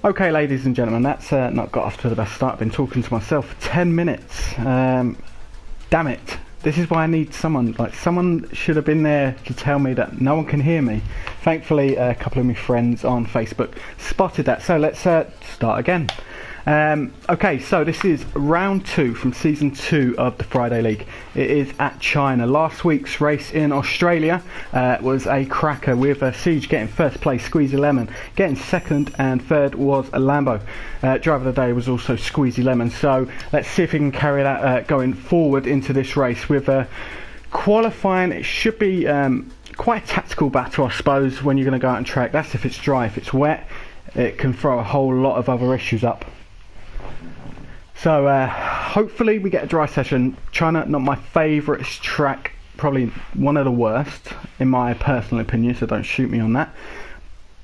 Okay, ladies and gentlemen, that's not got off to the best start. I've been talking to myself for 10 minutes. Damn it. This is why I need someone. Like, someone should have been there to tell me that no one can hear me. Thankfully, a couple of my friends on Facebook spotted that. So let's start again. Okay, so this is round 2 from season 2 of the Friday League. It is at China. Last week's race in Australia was a cracker with Siege getting first place, Squeezy Lemon getting second, and third was a Lambo. Driver of the day was also Squeezy Lemon. So let's see if we can carry that going forward into this race with qualifying. It should be quite a tactical battle, I suppose, when you're going to go out on track. That's if it's dry. If it's wet, it can throw a whole lot of other issues up. So hopefully we get a dry session. China, not my favourite track, probably one of the worst in my personal opinion, so don't shoot me on that.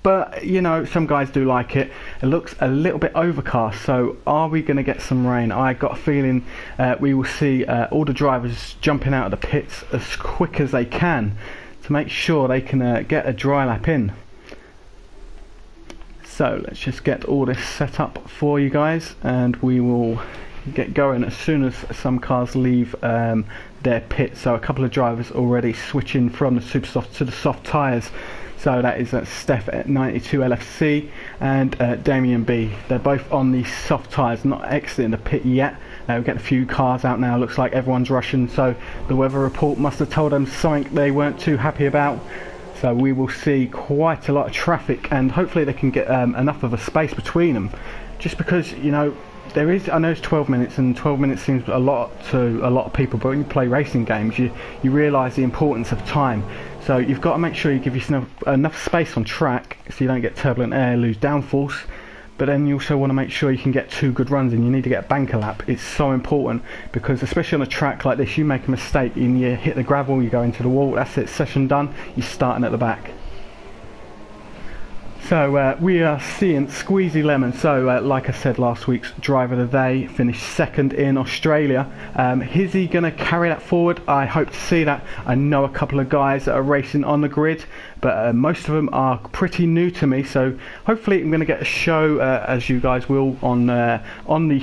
But you know, some guys do like it. It looks a little bit overcast, so are we going to get some rain? I got a feeling we will see all the drivers jumping out of the pits as quick as they can to make sure they can get a dry lap in. So let's just get all this set up for you guys, and we will get going as soon as some cars leave their pit. So a couple of drivers already switching from the super soft to the soft tyres. So that is Steph at 92 LFC and Damien B. They're both on the soft tyres, not exiting the pit yet. We're getting a few cars out now. Looks like everyone's rushing, so the weather report must have told them something they weren't too happy about. So we will see quite a lot of traffic, and hopefully they can get enough of a space between them. Just because, you know, there is, I know it's 12 minutes, and 12 minutes seems a lot to a lot of people, but when you play racing games, you realise the importance of time. So you've got to make sure you give yourself enough space on track so you don't get turbulent air, lose downforce. But then you also want to make sure you can get 2 good runs in. You need to get a banker lap. It's so important, because especially on a track like this, you make a mistake and you hit the gravel, you go into the wall, that's it, session done, you're starting at the back. So we are seeing Squeezy Lemon. So like I said, last week's driver of the day finished second in Australia. Is he going to carry that forward? I hope to see that. I know a couple of guys that are racing on the grid, but most of them are pretty new to me. So hopefully I'm going to get a show, as you guys will, on the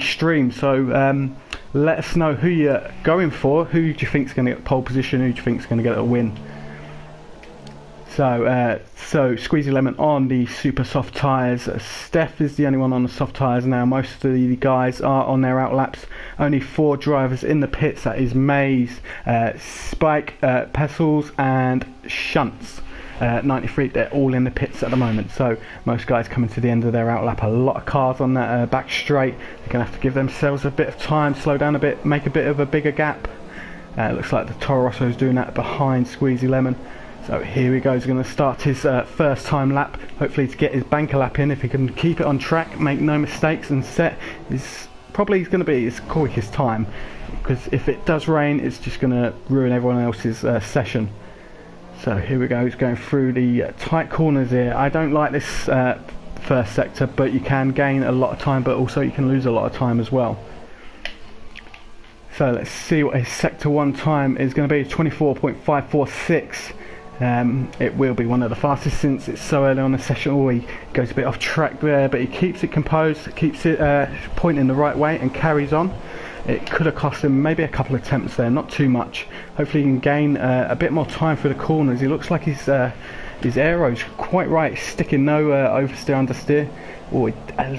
stream. So let us know who you're going for. Who do you think is going to get pole position? Who do you think is going to get a win? So Squeezy Lemon on the super soft tyres. Steph is the only one on the soft tyres now. Most of the guys are on their out laps. Only 4 drivers in the pits. That is Maze, Spike, Pestles and Shunts. 93, they're all in the pits at the moment. So most guys coming to the end of their out lap. A lot of cars on that back straight. They're going to have to give themselves a bit of time, slow down a bit, make a bit of a bigger gap. Looks like the Toro Rosso is doing that behind Squeezy Lemon. So here he goes, going to start his first time lap, hopefully to get his banker lap in. If he can keep it on track, make no mistakes and set, is probably going to be his quickest time, because if it does rain, it's just going to ruin everyone else's session. So here we go, he's going through the tight corners here. I don't like this first sector, but you can gain a lot of time, but also you can lose a lot of time as well. So let's see what his sector 1 time is going to be. 24.546. It will be one of the fastest since it's so early on the session. Oh, he goes a bit off track there, but he keeps it composed, keeps it pointing the right way and carries on. It could have cost him maybe a couple of attempts there, not too much. Hopefully he can gain a bit more time through the corners. He looks like his aero's quite right, sticking no oversteer, understeer. Oh, a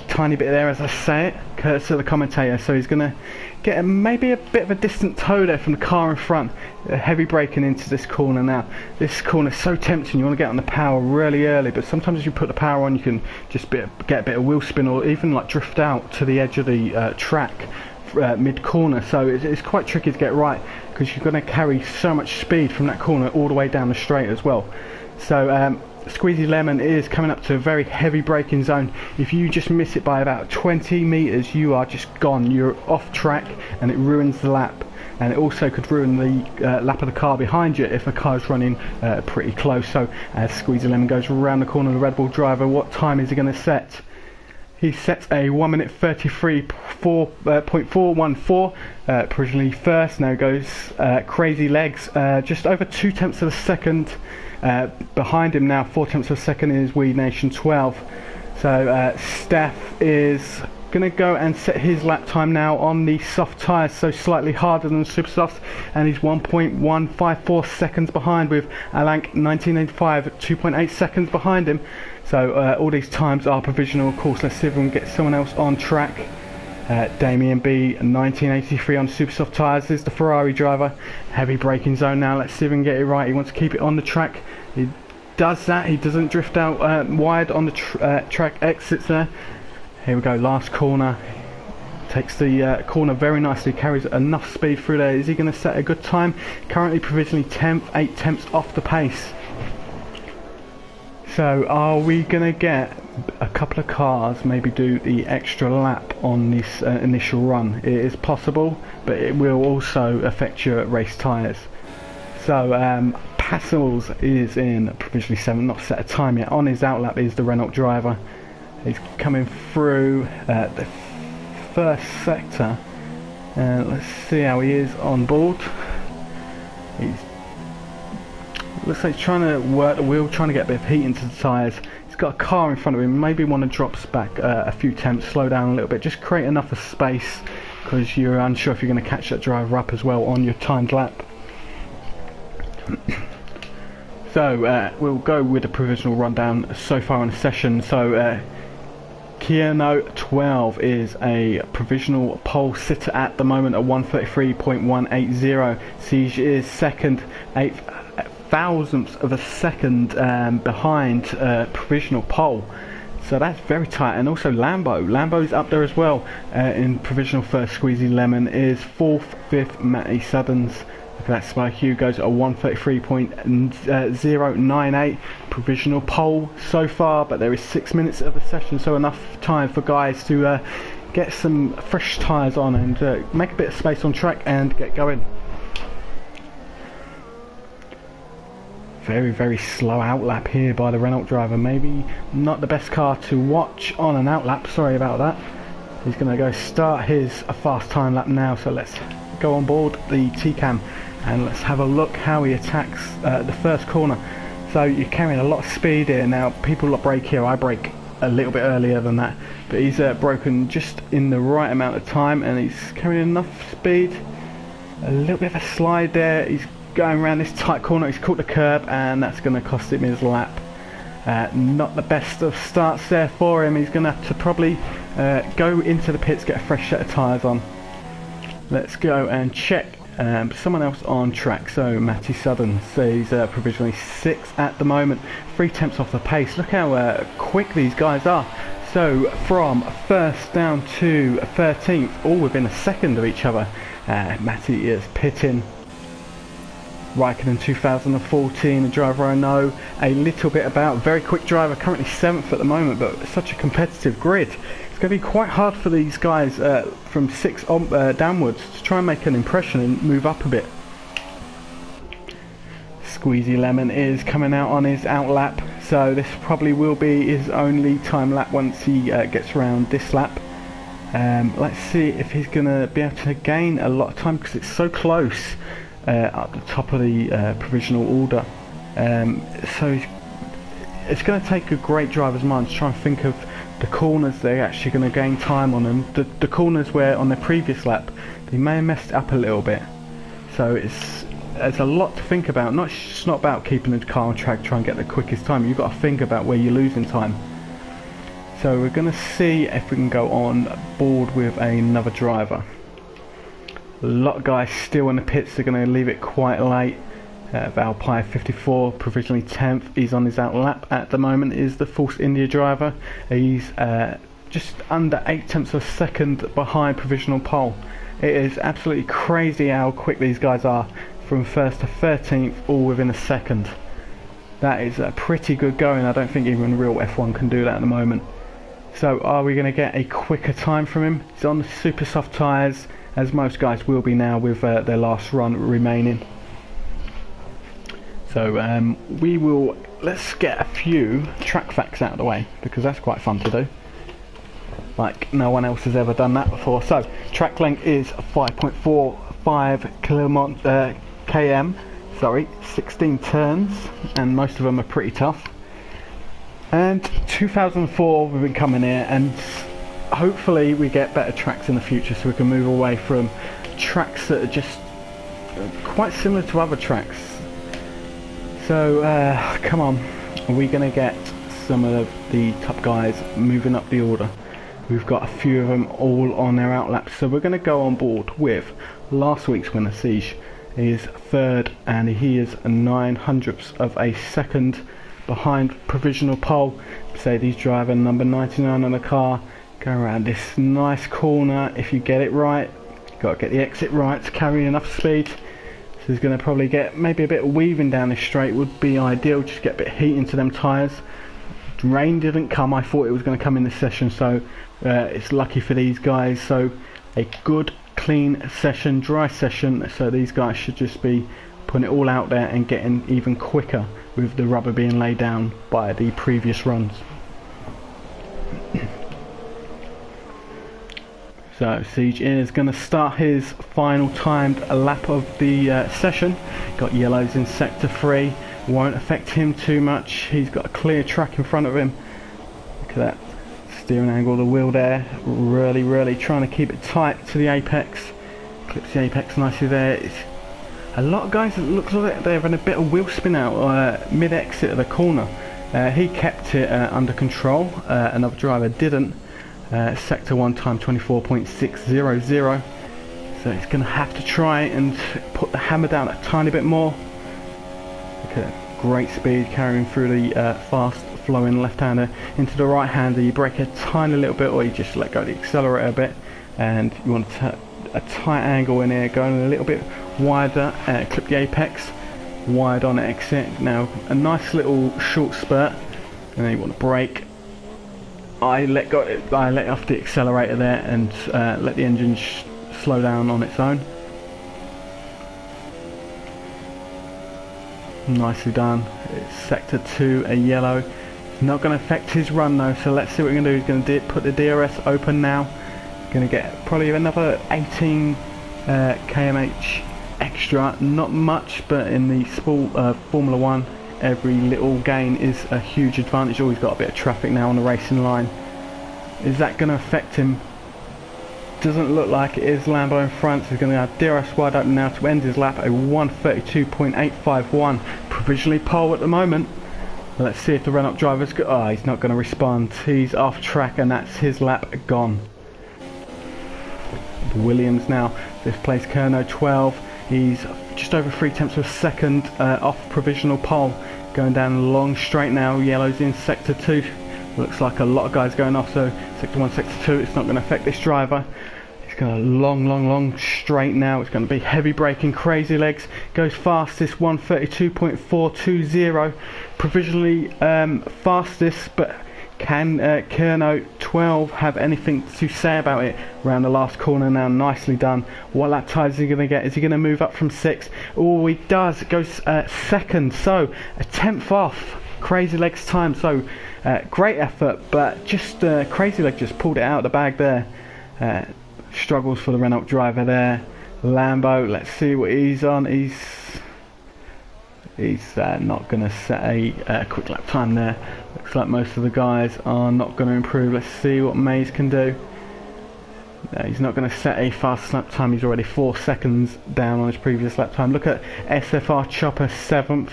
tiny bit there as I say it, courtesy of the commentator. So he's going to get maybe a bit of a distant toe there from the car in front. Heavy braking into this corner now. This corner is so tempting. You want to get on the power really early, but sometimes as you put the power on, you can just get a bit of wheel spin, or even like drift out to the edge of the track mid corner. So it's quite tricky to get right, because you're going to carry so much speed from that corner all the way down the straight as well. So Squeezy Lemon is coming up to a very heavy braking zone. If you just miss it by about 20 metres, you are just gone. You're off track, and it ruins the lap. And it also could ruin the lap of the car behind you if the car's running pretty close. So as Squeezy Lemon goes around the corner, the Red Bull driver, what time is he going to set? He sets a 1 minute 33.414, provisionally first. Now goes Crazy Legs, just over 2 tenths of a second behind him now. 4 tenths of a second is We Nation 12. So Steph is going to go and set his lap time now on the soft tyres, so slightly harder than the super softs, and he's 1.154 seconds behind, with Alank 1985 2.8 seconds behind him. So all these times are provisional. Of course, let's see if we can get someone else on track. Damien B 1983 on super soft tyres is the Ferrari driver. Heavy braking zone now. Let's see if we can get it right. He wants to keep it on the track. He does that. He doesn't drift out wide on the track exits there. Here we go, last corner. Takes the corner very nicely, carries enough speed through there. Is he going to set a good time? Currently provisionally 10th, 8 tenths off the pace. So are we going to get a couple of cars maybe do the extra lap on this initial run? It is possible, but it will also affect your race tyres. So Passels is in provisionally 7th, not set a time yet. On his outlap is the Renault driver. He's coming through the first sector, and let's see how he is on board. Looks like he's trying to work the wheel, trying to get a bit of heat into the tyres. He's got a car in front of him, maybe want to drop back a few tenths, slow down a little bit, just create enough of space, because you're unsure if you're going to catch that driver up as well on your timed lap. So we'll go with a provisional rundown so far in the session. So Keanu 12 is a provisional pole sitter at the moment at 133.180. Siege is second, 8 thousandths of a second behind provisional pole. So that's very tight. And also Lambo's up there as well in provisional first. Squeezy Lemon is 4th, 5th. Matty Suddens, look at that spike. Hugo's at a 133.098 provisional pole so far, but there is 6 minutes of the session, so enough time for guys to get some fresh tyres on and make a bit of space on track and get going. Very, very slow outlap here by the Renault driver. Maybe not the best car to watch on an outlap, sorry about that. He's going to go start his fast time lap now, so let's go on board the T-Cam and let's have a look how he attacks the first corner. So you're carrying a lot of speed here. Now people brake here, I brake a little bit earlier than that, but he's broken just in the right amount of time and he's carrying enough speed. A little bit of a slide there. He's going around this tight corner, he's caught the curb, and that's going to cost him his lap. Not the best of starts there for him. He's going to have to probably go into the pits, get a fresh set of tyres on. Let's go and check someone else on track. So Matty Southern says provisionally 6th at the moment, 3 tenths off the pace. Look how quick these guys are. So from 1st down to 13th, all within a second of each other. Matty is pitting. Raikkonen 2014, a driver I know a little bit about, very quick driver, currently 7th at the moment, but such a competitive grid. It's going to be quite hard for these guys from 6 on, downwards to try and make an impression and move up a bit. Squeezy Lemon is coming out on his outlap, so this probably will be his only time lap once he gets around this lap. Let's see if he's going to be able to gain a lot of time because it's so close. At the top of the provisional order, so it's going to take a great driver's mind to try and think of the corners they're actually going to gain time on, and the corners where on their previous lap they may have messed up a little bit. So there's a lot to think about. It's not about keeping the car on track, try and get the quickest time. You've got to think about where you're losing time. So we're going to see if we can go on board with another driver. A lot of guys still in the pits, they're going to leave it quite late. Valpire 54, provisionally 10th, he's on his outlap at the moment, is the Force India driver. He's just under 8 tenths of a second behind provisional pole. It is absolutely crazy how quick these guys are, from 1st to 13th, all within a second. That is pretty good going. I don't think even real F1 can do that at the moment. So are we going to get a quicker time from him? He's on the super soft tyres, as most guys will be now with their last run remaining. So let's get a few track facts out of the way, because that's quite fun to do. Like no one else has ever done that before. So track length is 5.45 km, 16 turns, and most of them are pretty tough. And 2004 we've been coming here, and hopefully we get better tracks in the future so we can move away from tracks that are just quite similar to other tracks. So come on, are we going to get some of the top guys moving up the order? We've got a few of them all on their outlaps, so we're going to go on board with last week's winner, Siege. He is third and he is 9/100ths of a second behind provisional pole. Mercedes driver number 99 on the car, going around this nice corner. If you get it right, you've got to get the exit right to carry enough speed. So he's going to probably get maybe a bit of weaving down this straight, would be ideal, just get a bit of heat into them tyres. Rain didn't come, I thought it was going to come in this session, so it's lucky for these guys. So a good clean session, dry session, so these guys should just be putting it all out there and getting even quicker with the rubber being laid down by the previous runs. So Siege is going to start his final timed lap of the session. Got yellows in sector 3, won't affect him too much. He's got a clear track in front of him. Look at that steering angle of the wheel there, really trying to keep it tight to the apex. Clips the apex nicely there. It's a lot of guys, it looks like they're having a bit of wheel spin out mid-exit of the corner. He kept it under control, another driver didn't. Sector 1 time 24.600, so he's going to have to try and put the hammer down a tiny bit more. Look at that, great speed carrying through the fast flowing left-hander into the right-hander. You brake a tiny little bit, or you just let go of the accelerator a bit, and you want a tight angle in here, going a little bit wider, clip the apex wide on exit. Now a nice little short spurt, and then you want to brake. I let off the accelerator there and let the engine slow down on its own. Nicely done. It's sector 2, a yellow. It's not going to affect his run though, so let's see what we're going to do. He's going to put the DRS open now. Going to get probably another 18 kmh extra, not much, but in the Formula 1 every little gain is a huge advantage. Oh, he's got a bit of traffic now on the racing line. Is that going to affect him? Doesn't look like it is. Lambo in front, so he's going to have DRS wide open now to end his lap, a 1:32.851, provisionally pole at the moment. Let's see if the run-up driver's good. Oh, he's not going to respond. He's off track and that's his lap gone. Williams now, fifth place, Kerno 12. He's just over 3/10 of a second off provisional pole. Going down a long straight now, yellows in sector 2. Looks like a lot of guys going off, so sector 1, sector 2, it's not going to affect this driver. He's got a long straight now. It's going to be heavy braking, crazy legs. Goes fastest, 1:32.420. Provisionally fastest, but can Kerno 12 have anything to say about it? Around the last corner now, nicely done. What lap time is he going to get? Is he going to move up from 6? Oh, he does. It goes second, so a 10th off. Crazy legs time, so great effort, but just Crazy Leg just pulled it out of the bag there. Struggles for the Renault driver there. Lambo, let's see what he's on. He's not going to set a quick lap time there. Looks like most of the guys are not going to improve. Let's see what Mays can do. He's not going to set a fast lap time. He's already 4 seconds down on his previous lap time. Look at SFR Chopper 7th.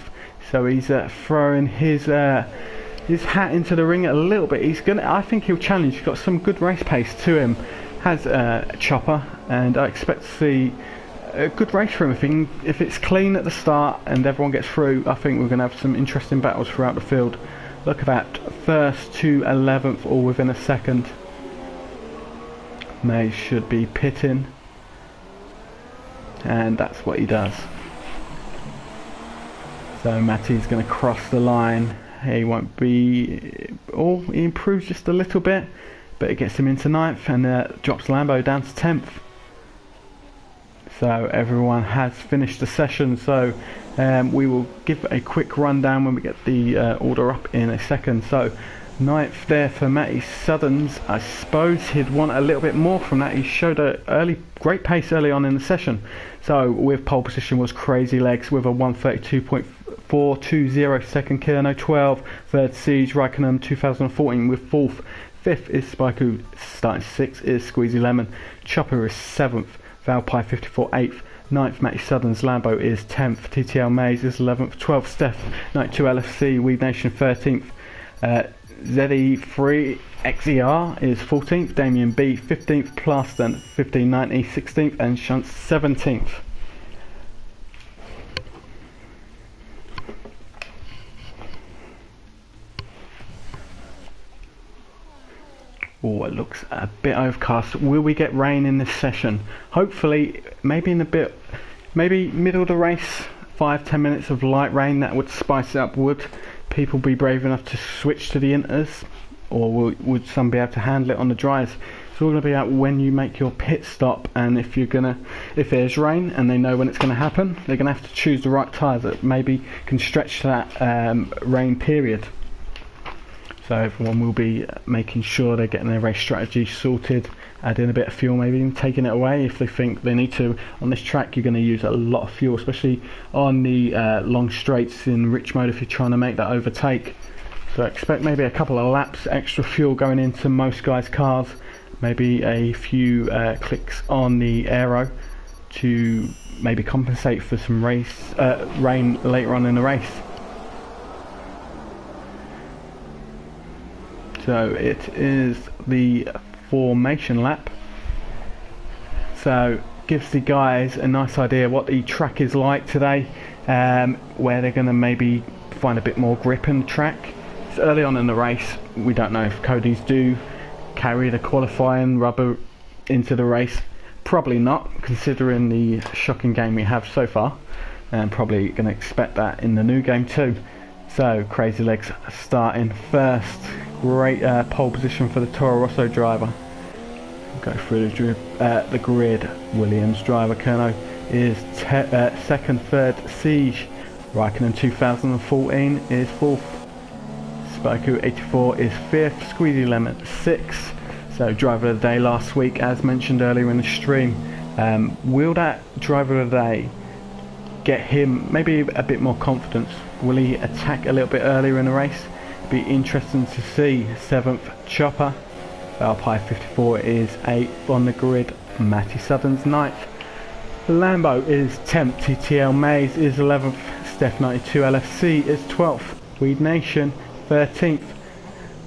So he's throwing his hat into the ring a little bit. I think he'll challenge. He's got some good race pace to him. Has Chopper, and I expect to see a good race for him. If it's clean at the start and everyone gets through, I think we're going to have some interesting battles throughout the field. Look at that, 1st to 11th, all within a second. May should be pitting, and that's what he does. So Matty's going to cross the line. He won't be... Oh, he improves just a little bit, but it gets him into 9th and drops Lambo down to 10th. So everyone has finished the session, so we will give a quick rundown when we get the order up in a second. So 9th there for Matty Suddens. I suppose he'd want a little bit more from that. He showed a great pace early on in the session. So with pole position was Crazy Legs with a 1:32.4 8420, second Kerno 12, third Siege Raikkonen 2014 with fourth. Fifth is Spyku, starting sixth is Squeezy Lemon. Chopper is seventh, Valpie 54 eighth. Ninth, Matty Southern's Lambo is 10th, TTL Maze is 11th, 12th, Steph 92 LFC, Weed Nation 13th. ZE3XER is 14th, Damien B 15th, Plaston 1590 16th, and Shunt 17th. Oh, it looks a bit overcast. Will we get rain in this session? Hopefully, maybe middle of the race, 5-10 minutes of light rain. That would spice it up. Would people be brave enough to switch to the inters, or would some be able to handle it on the dries? It's all going to be out when you make your pit stop, and if there's rain and they know when it's going to happen, they're going to have to choose the right tyres that maybe can stretch that rain period. So everyone will be making sure they're getting their race strategy sorted, adding a bit of fuel, maybe even taking it away if they think they need to. On this track you're going to use a lot of fuel, especially on the long straights in rich mode if you're trying to make that overtake. So expect maybe a couple of laps extra fuel going into most guys' cars, maybe a few clicks on the aero to maybe compensate for some rain later on in the race. So it is the formation lap, so gives the guys a nice idea what the track is like today, where they're going to maybe find a bit more grip in the track. It's early on in the race, we don't know if Cody's do carry the qualifying rubber into the race. Probably not, considering the shocking game we have so far, and probably going to expect that in the new game too. So Crazy Legs starting first. Great pole position for the Toro Rosso driver. Go through the grid. Williams driver Kerno is second, third Siege. Raikkonen 2014 is fourth. Spyku 84 is fifth. Squeezy Lemon 6th. So driver of the day last week, as mentioned earlier in the stream. Will that driver of the day get him maybe a bit more confidence? Will he attack a little bit earlier in the race? Be interesting to see. 7th Chopper, Valpie 54 is 8th on the grid, Matty Southern's 9th. Lambo is 10th, TTL Maze is 11th, Steph 92 LFC is 12th, Weed Nation 13th,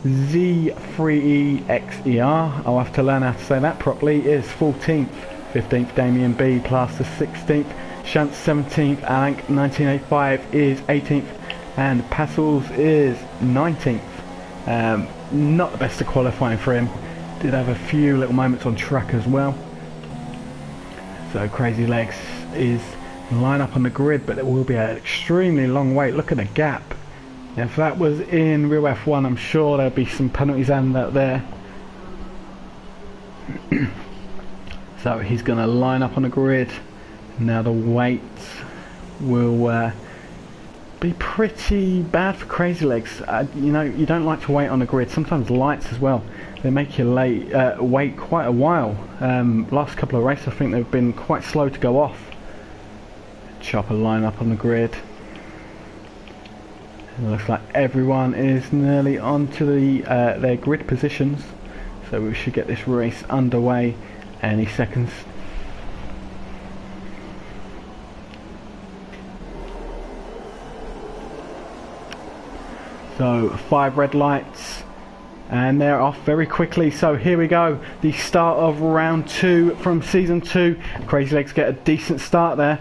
Z3XER, I'll have to learn how to say that properly, is 14th, 15th Damien B, Plaster 16th, Shunt 17th, Alank 1985 is 18th, and Passels is 19th. Not the best of qualifying for him. Did have a few little moments on track as well. So Crazy Legs is line up on the grid, but it will be an extremely long wait. Look at the gap. If that was in real F1, I'm sure there'd be some penalties and out there. So he's going to line up on the grid. Now the wait will be pretty bad for Crazy Legs. You know, you don't like to wait on the grid. Sometimes lights as well, they make you wait quite a while. Last couple of races I think they've been quite slow to go off. Chopper line up on the grid. It looks like everyone is nearly onto their grid positions, so we should get this race underway any seconds. So 5 red lights and they're off very quickly. So here we go, the start of round 2 from season 2. Crazy Legs get a decent start there.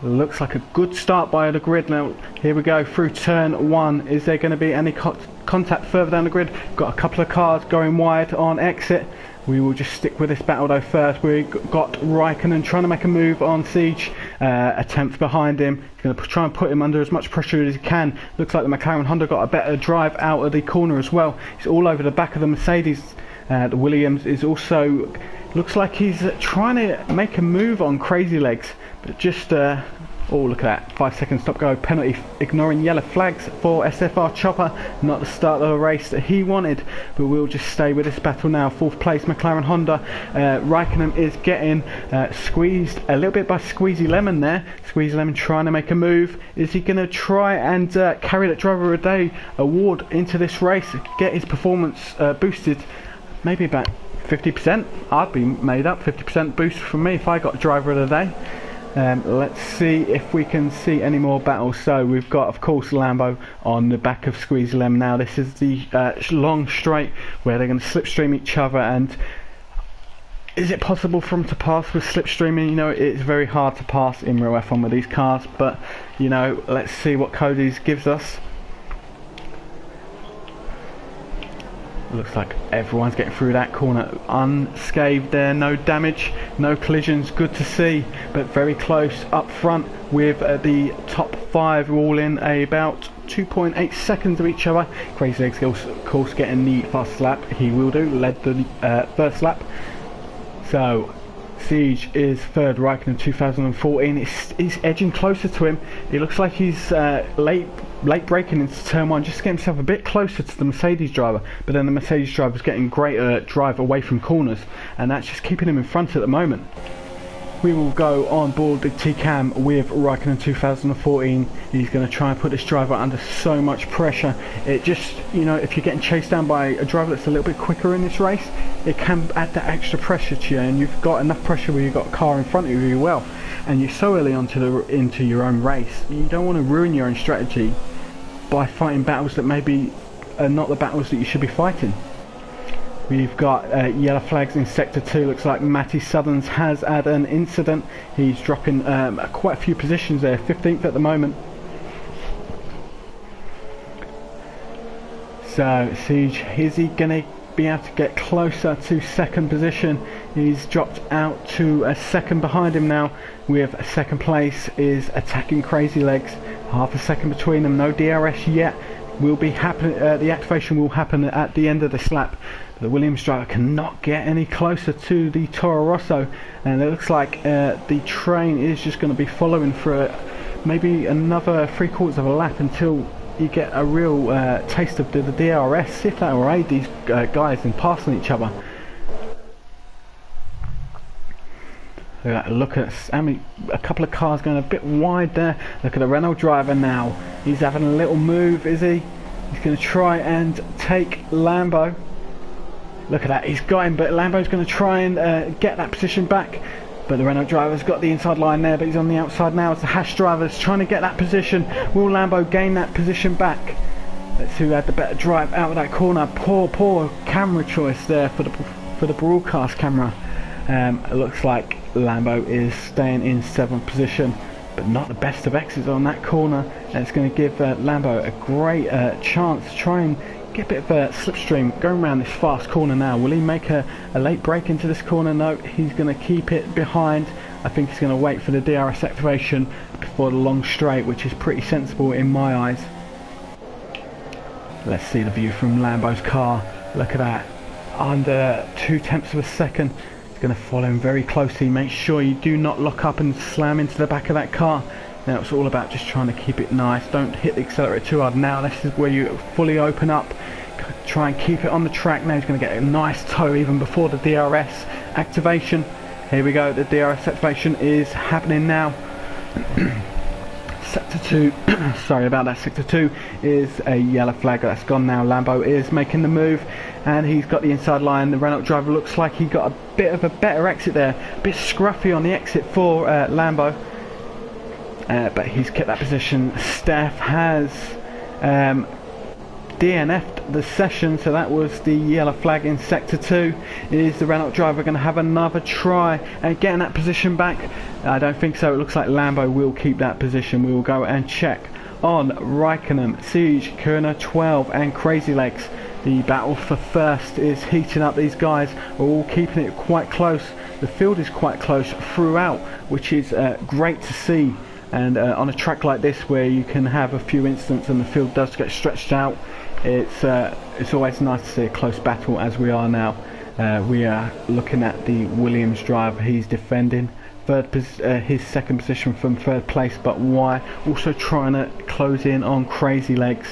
Looks like a good start by the grid. Now here we go through turn 1. Is there going to be any contact further down the grid? Got a couple of cars going wide on exit. We will just stick with this battle though first. We got Raikkonen trying to make a move on Siege. A 10th behind him. He's going to try and put him under as much pressure as he can. Looks like the McLaren Honda got a better drive out of the corner as well. He's all over the back of the Mercedes. The Williams is also Looks like he's trying to make a move on Crazy Legs, but just oh, look at that, 5 seconds stop go penalty, ignoring yellow flags for SFR Chopper. Not the start of the race that he wanted, but we'll just stay with this battle now. 4th place McLaren Honda. Raikkonen is getting squeezed a little bit by Squeezy Lemon there. Squeezy Lemon trying to make a move. Is he going to try and carry that Driver of the Day award into this race, get his performance boosted maybe about 50%? I'd be made up. 50% boost from me if I got Driver of the Day. Let's see if we can see any more battles. So we've got, of course, Lambo on the back of Squeezy Lemon now. This is the long straight where they're going to slipstream each other. And is it possible for them to pass with slipstreaming? You know, it's very hard to pass in real F1 with these cars, but you know, let's see what Cody's gives us. Looks like everyone's getting through that corner unscathed there, no damage, no collisions, good to see, but very close up front with the top 5 all in about 2.8 seconds of each other. Crazy Legs, of course, getting the fastest lap. He will do, led the first lap. So Siege is 3rd, Raikkonen 2014. He's edging closer to him. It looks like he's late braking into turn 1, just to get himself a bit closer to the Mercedes driver, but then the Mercedes driver is getting greater drive away from corners, and that's just keeping him in front at the moment. We will go on board the TCAM with Raikkonen 2014. He's going to try and put this driver under so much pressure. It just, you know, if you're getting chased down by a driver that's a little bit quicker in this race, it can add that extra pressure to you, and you've got enough pressure where you've got a car in front of you well, and you're so early into your own race. You don't want to ruin your own strategy by fighting battles that maybe are not the battles that you should be fighting. We've got yellow flags in Sector 2. Looks like Matty Southerns has had an incident. He's dropping quite a few positions there, 15th at the moment. So Siege, is he going to be able to get closer to 2nd position? He's dropped out to a 2nd behind him now, with 2nd place is attacking Crazy Legs. Half a second between them, no DRS yet. Will be happening. The activation will happen at the end of this lap. The Williams driver cannot get any closer to the Toro Rosso, and it looks like the train is just going to be following for maybe another 3/4 of a lap until you get a real taste of the DRS, see if that will aid these guys in passing each other. Look at a couple of cars going a bit wide there. Look at the Renault driver now. He's having a little move, is he? He's going to try and take Lambo. Look at that, he's got him, but Lambo's going to try and get that position back. But the Renault driver's got the inside line there, but he's on the outside now. It's the Haas driver's trying to get that position. Will Lambo gain that position back? Let's see who had the better drive out of that corner. Poor camera choice there for the broadcast camera. It looks like Lambo is staying in 7th position, but not the best of exits on that corner. And it's going to give Lambo a great chance to try and get a bit of a slipstream going around this fast corner now. Will he make a late break into this corner? No, he's going to keep it behind. I think he's going to wait for the DRS activation before the long straight, which is pretty sensible in my eyes. Let's see the view from Lambo's car. Look at that, under 0.2 of a second. He's going to follow him very closely. Make sure you do not lock up and slam into the back of that car. Now it's all about just trying to keep it nice. Don't hit the accelerator too hard. Now this is where you fully open up. Try and keep it on the track. Now he's going to get a nice toe even before the DRS activation. Here we go. The DRS activation is happening now. Sector 2, sorry about that, Sector 2 is a yellow flag that's gone now. Lambo is making the move, and he's got the inside line. The Renault driver looks like he got a bit of a better exit there. A bit scruffy on the exit for Lambo. But he's kept that position. Steph has DNF'd the session, so that was the yellow flag in Sector 2. Is the Renault driver going to have another try at getting that position back? I don't think so. It looks like Lambo will keep that position. We will go and check on Raikkonen, Siege, Kerner 12 and Crazy Legs. The battle for first is heating up. These guys are all keeping it quite close. The field is quite close throughout, which is great to see. And on a track like this where you can have a few incidents and the field does get stretched out, it's always nice to see a close battle as we are now. We are looking at the Williams driver. He's defending his second position from third place, but why? Also trying to close in on Crazy Legs.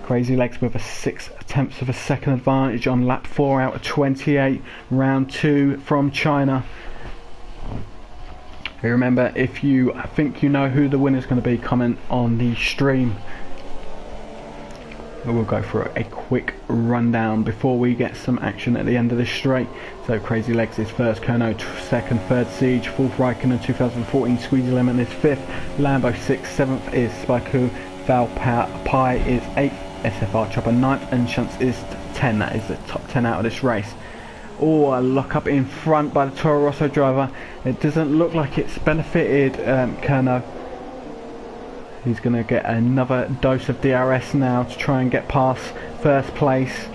Crazy Legs with a 6/10 of a second advantage on lap 4 out of 28, round 2 from China. Remember, if you think you know who the winner is going to be, comment on the stream. We'll go for a quick rundown before we get some action at the end of this straight. So Crazy Legs is first, Kerno second, third Siege, fourth Raikkonen 2014, Squeezy Lemon is fifth, Lambo sixth, seventh is Spiku, Valpie is eighth, SFR Chopper ninth, and Shunts is 10. That is the top 10 out of this race. Oh, a lock up in front by the Toro Rosso driver. It doesn't look like it's benefited Kerno. He's going to get another dose of DRS now to try and get past first place.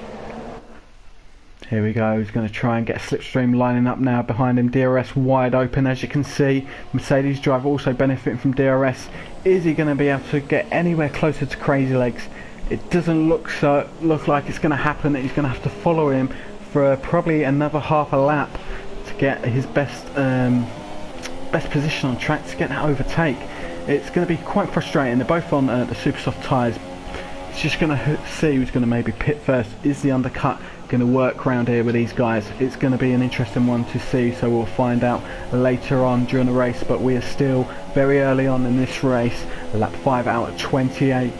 Here we go, he's going to try and get Slipstream lining up now behind him. DRS wide open, as you can see. Mercedes driver also benefiting from DRS. Is he going to be able to get anywhere closer to Crazy Legs? It doesn't look like it's going to happen. He's going to have to follow him for probably another half a lap to get his best position on track to get that overtake. It's going to be quite frustrating. They're both on the super soft tyres. It's just going to see who's going to maybe pit first. Is the undercut going to work around here with these guys? It's going to be an interesting one to see, so we'll find out later on during the race, but we are still very early on in this race, lap 5 out of 28.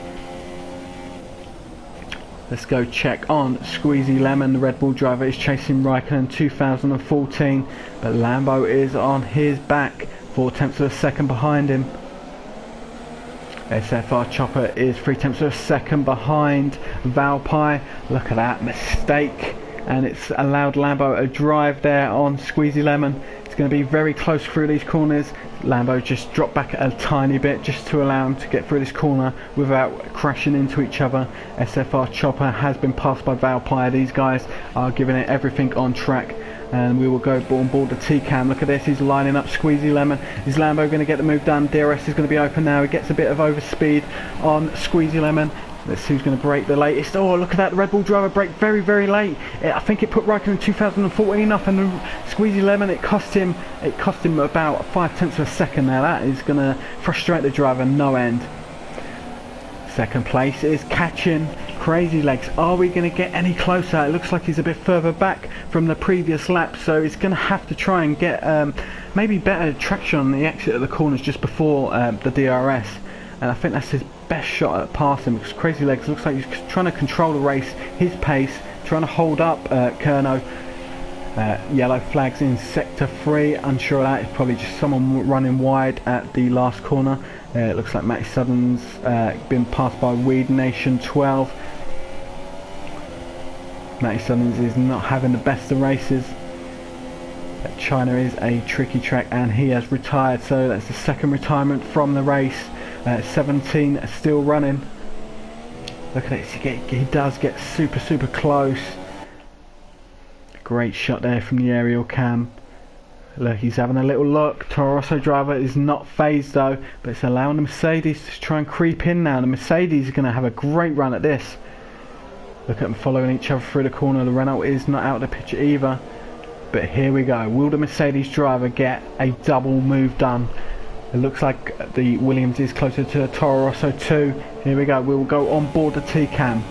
Let's go check on Squeezy Lemon. The Red Bull driver is chasing Raikkonen 2014, but Lambo is on his back, 4/10 of a second behind him. SFR Chopper is 3/10 of a second behind Valpie. Look at that mistake, and it's allowed Lambo a drive there on Squeezy Lemon. It's going to be very close through these corners. Lambo just dropped back a tiny bit just to allow him to get through this corner without crashing into each other. SFR Chopper has been passed by Valpie. These guys are giving it everything on track, and we will go on board the T-Cam. Look at this, he's lining up Squeezy Lemon. Is Lambo going to get the move done? DRS is going to be open now. He gets a bit of overspeed on Squeezy Lemon. Let's see who's going to break the latest. Oh, look at that, the Red Bull driver break very, very late. I think it put Raikkonen 2014 up, and Squeezy Lemon, it cost him about 5/10 of a second. Now that is going to frustrate the driver no end. Second place is catching Crazy Legs. Are we going to get any closer? It looks like he's a bit further back from the previous lap, so he's going to have to try and get maybe better traction on the exit of the corners just before the DRS. And I think that's his best shot at passing, because Crazy Legs looks like he's trying to control the race, his pace, trying to hold up Kerno. Yellow flags in sector 3, unsure of that. It's probably just someone running wide at the last corner. It looks like Matty Southern's been passed by Weed Nation 12. Matty Southern's is not having the best of races. China is a tricky track, and he has retired, so that's the second retirement from the race. 17 still running. Look at this, he does get super close. Great shot there from the aerial cam. Look, he's having a little look. Toro Rosso driver is not phased though, but it's allowing the Mercedes to try and creep in now. The Mercedes is going to have a great run at this. Look at them following each other through the corner. The Renault is not out of the picture either. But here we go. Will the Mercedes driver get a double move done? It looks like the Williams is closer to the Toro Rosso 2. Here we go. We'll go on board the T-Cam.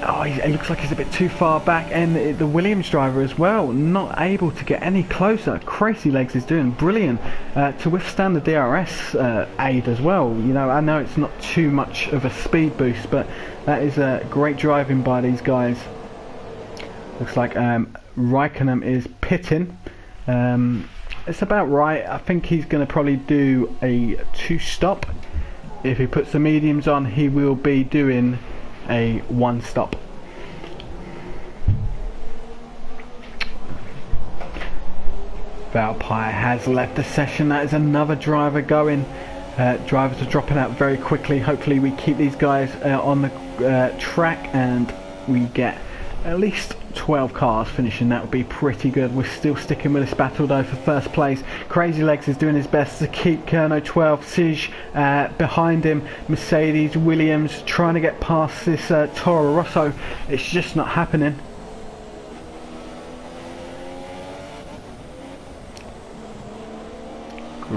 Oh, it looks like he's a bit too far back, and the Williams driver as well, not able to get any closer. Crazy Legs is doing brilliant to withstand the DRS aid as well. You know, I know it's not too much of a speed boost, but that is great driving by these guys. Looks like Raikkonen is pitting. It's about right. I think he's going to probably do a 2-stop. If he puts the mediums on, he will be doing a 1-stop. Valpie has left the session. That is another driver going. Drivers are dropping out very quickly. Hopefully we keep these guys on the track, and we get at least 12 cars finishing. That would be pretty good. We're still sticking with this battle though for first place. Crazy Legs is doing his best to keep Kerno 12, Sige behind him, Mercedes, Williams trying to get past this Toro Rosso. It's just not happening.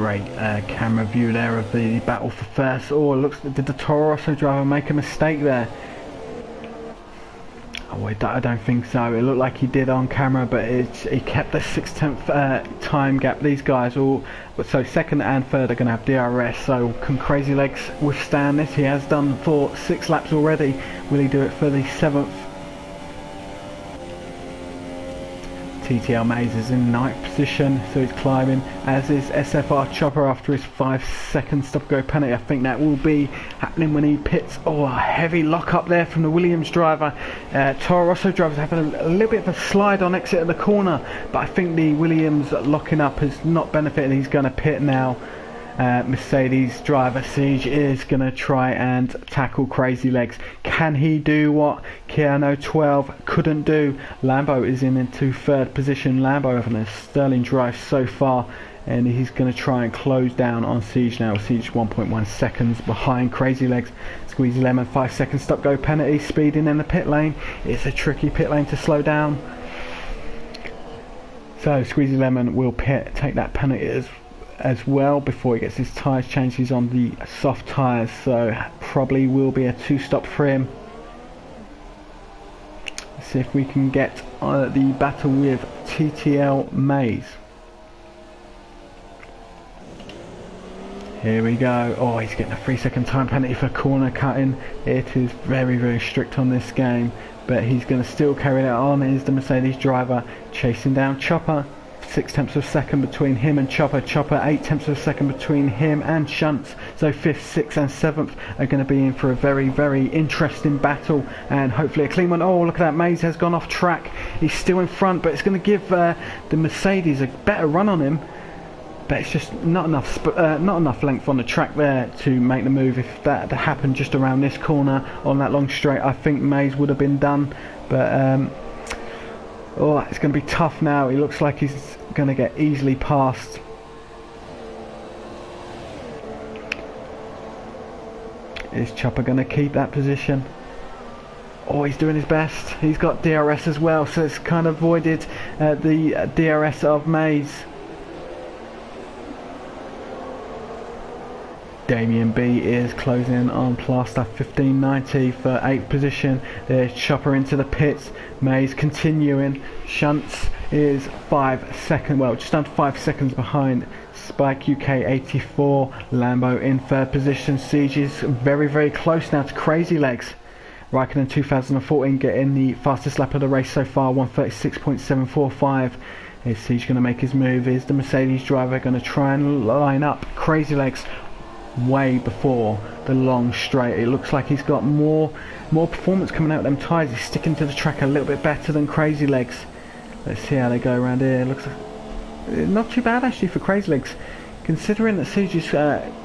great camera view there of the battle for first. Oh, it looks, did the Toro Rosso driver make a mistake there? Oh, I don't think so. It looked like he did on camera, but he kept the 6/10 time gap. These guys all, so second and third are going to have DRS. So can Crazy Legs withstand this? He has done for 6 laps already. Will he do it for the 7th? TTL Mays is in 9th position, so he's climbing, as is SFR Chopper after his 5-second stop-go penalty. I think that will be happening when he pits. Oh, a heavy lock-up there from the Williams driver. Toro Rosso driver's having a little bit of a slide on exit of the corner, but I think the Williams locking up has not benefited. He's going to pit now. Mercedes driver Siege is going to try and tackle Crazy Legs. Can he do what Keanu 12 couldn't do? Lambo is into 3rd position. Lambo having a sterling drive so far, and he's going to try and close down on Siege now. Siege 1.1 seconds behind Crazy Legs. Squeezy Lemon 5-second stop go penalty, speeding in the pit lane. It's a tricky pit lane to slow down. So Squeezy Lemon will take that penalty as well before he gets his tyres changed. He's on the soft tyres, so probably will be a 2-stop for him. Let's see if we can get the battle with TTL Mays. Here we go. Oh, he's getting a 3-second time penalty for corner cutting. It is very, very strict on this game, but he's going to still carry that on. Is the Mercedes driver chasing down Chopper. 6/10 of a second between him and Chopper. Chopper 8/10 of a second between him and Shunts. So 5th, 6th and 7th are going to be in for a very, very interesting battle, and hopefully a clean one. Oh, look at that, Mays has gone off track. He's still in front, but it's going to give the Mercedes a better run on him, but it's just not enough length on the track there to make the move. If that had happened just around this corner on that long straight, I think Mays would have been done, but oh, it's going to be tough now. He looks like he's going to get easily past. Is Chopper going to keep that position? Oh, he's doing his best. He's got DRS as well, so it's kind of avoided the DRS of Mays. Damien B is closing on Plaster 1590 for 8th position. There's Chopper into the pits. Mays continuing. Shunts is 5 seconds, well, just under 5 seconds behind. Spike UK 84. Lambo in 3rd position. Siege is very, very close now to Crazy Legs. Raikkonen 2014 getting the fastest lap of the race so far, 136.745. Is Siege going to make his move? Is the Mercedes driver going to try and line up Crazy Legs way before the long straight? It looks like he's got more performance coming out of them tyres. He's sticking to the track a little bit better than Crazy Legs. Let's see how they go around here. Looks like not too bad actually for Crazy Legs, considering that Siege is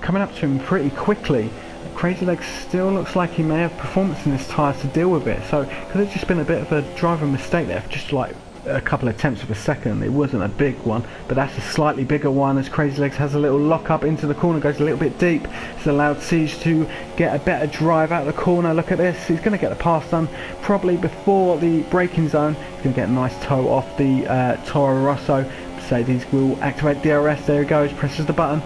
coming up to him pretty quickly. Crazy Legs still looks like he may have performance in his tyres to deal with it. So could have just been a bit of a driver mistake there, just like a couple of tenths of a second. It wasn't a big one, but that's a slightly bigger one, as Crazy Legs has a little lock up into the corner, goes a little bit deep. It's allowed Siege to get a better drive out of the corner. Look at this, he's going to get the pass done probably before the braking zone. He's going to get a nice toe off the Toro Rosso. Mercedes will activate DRS. There he goes, presses the button.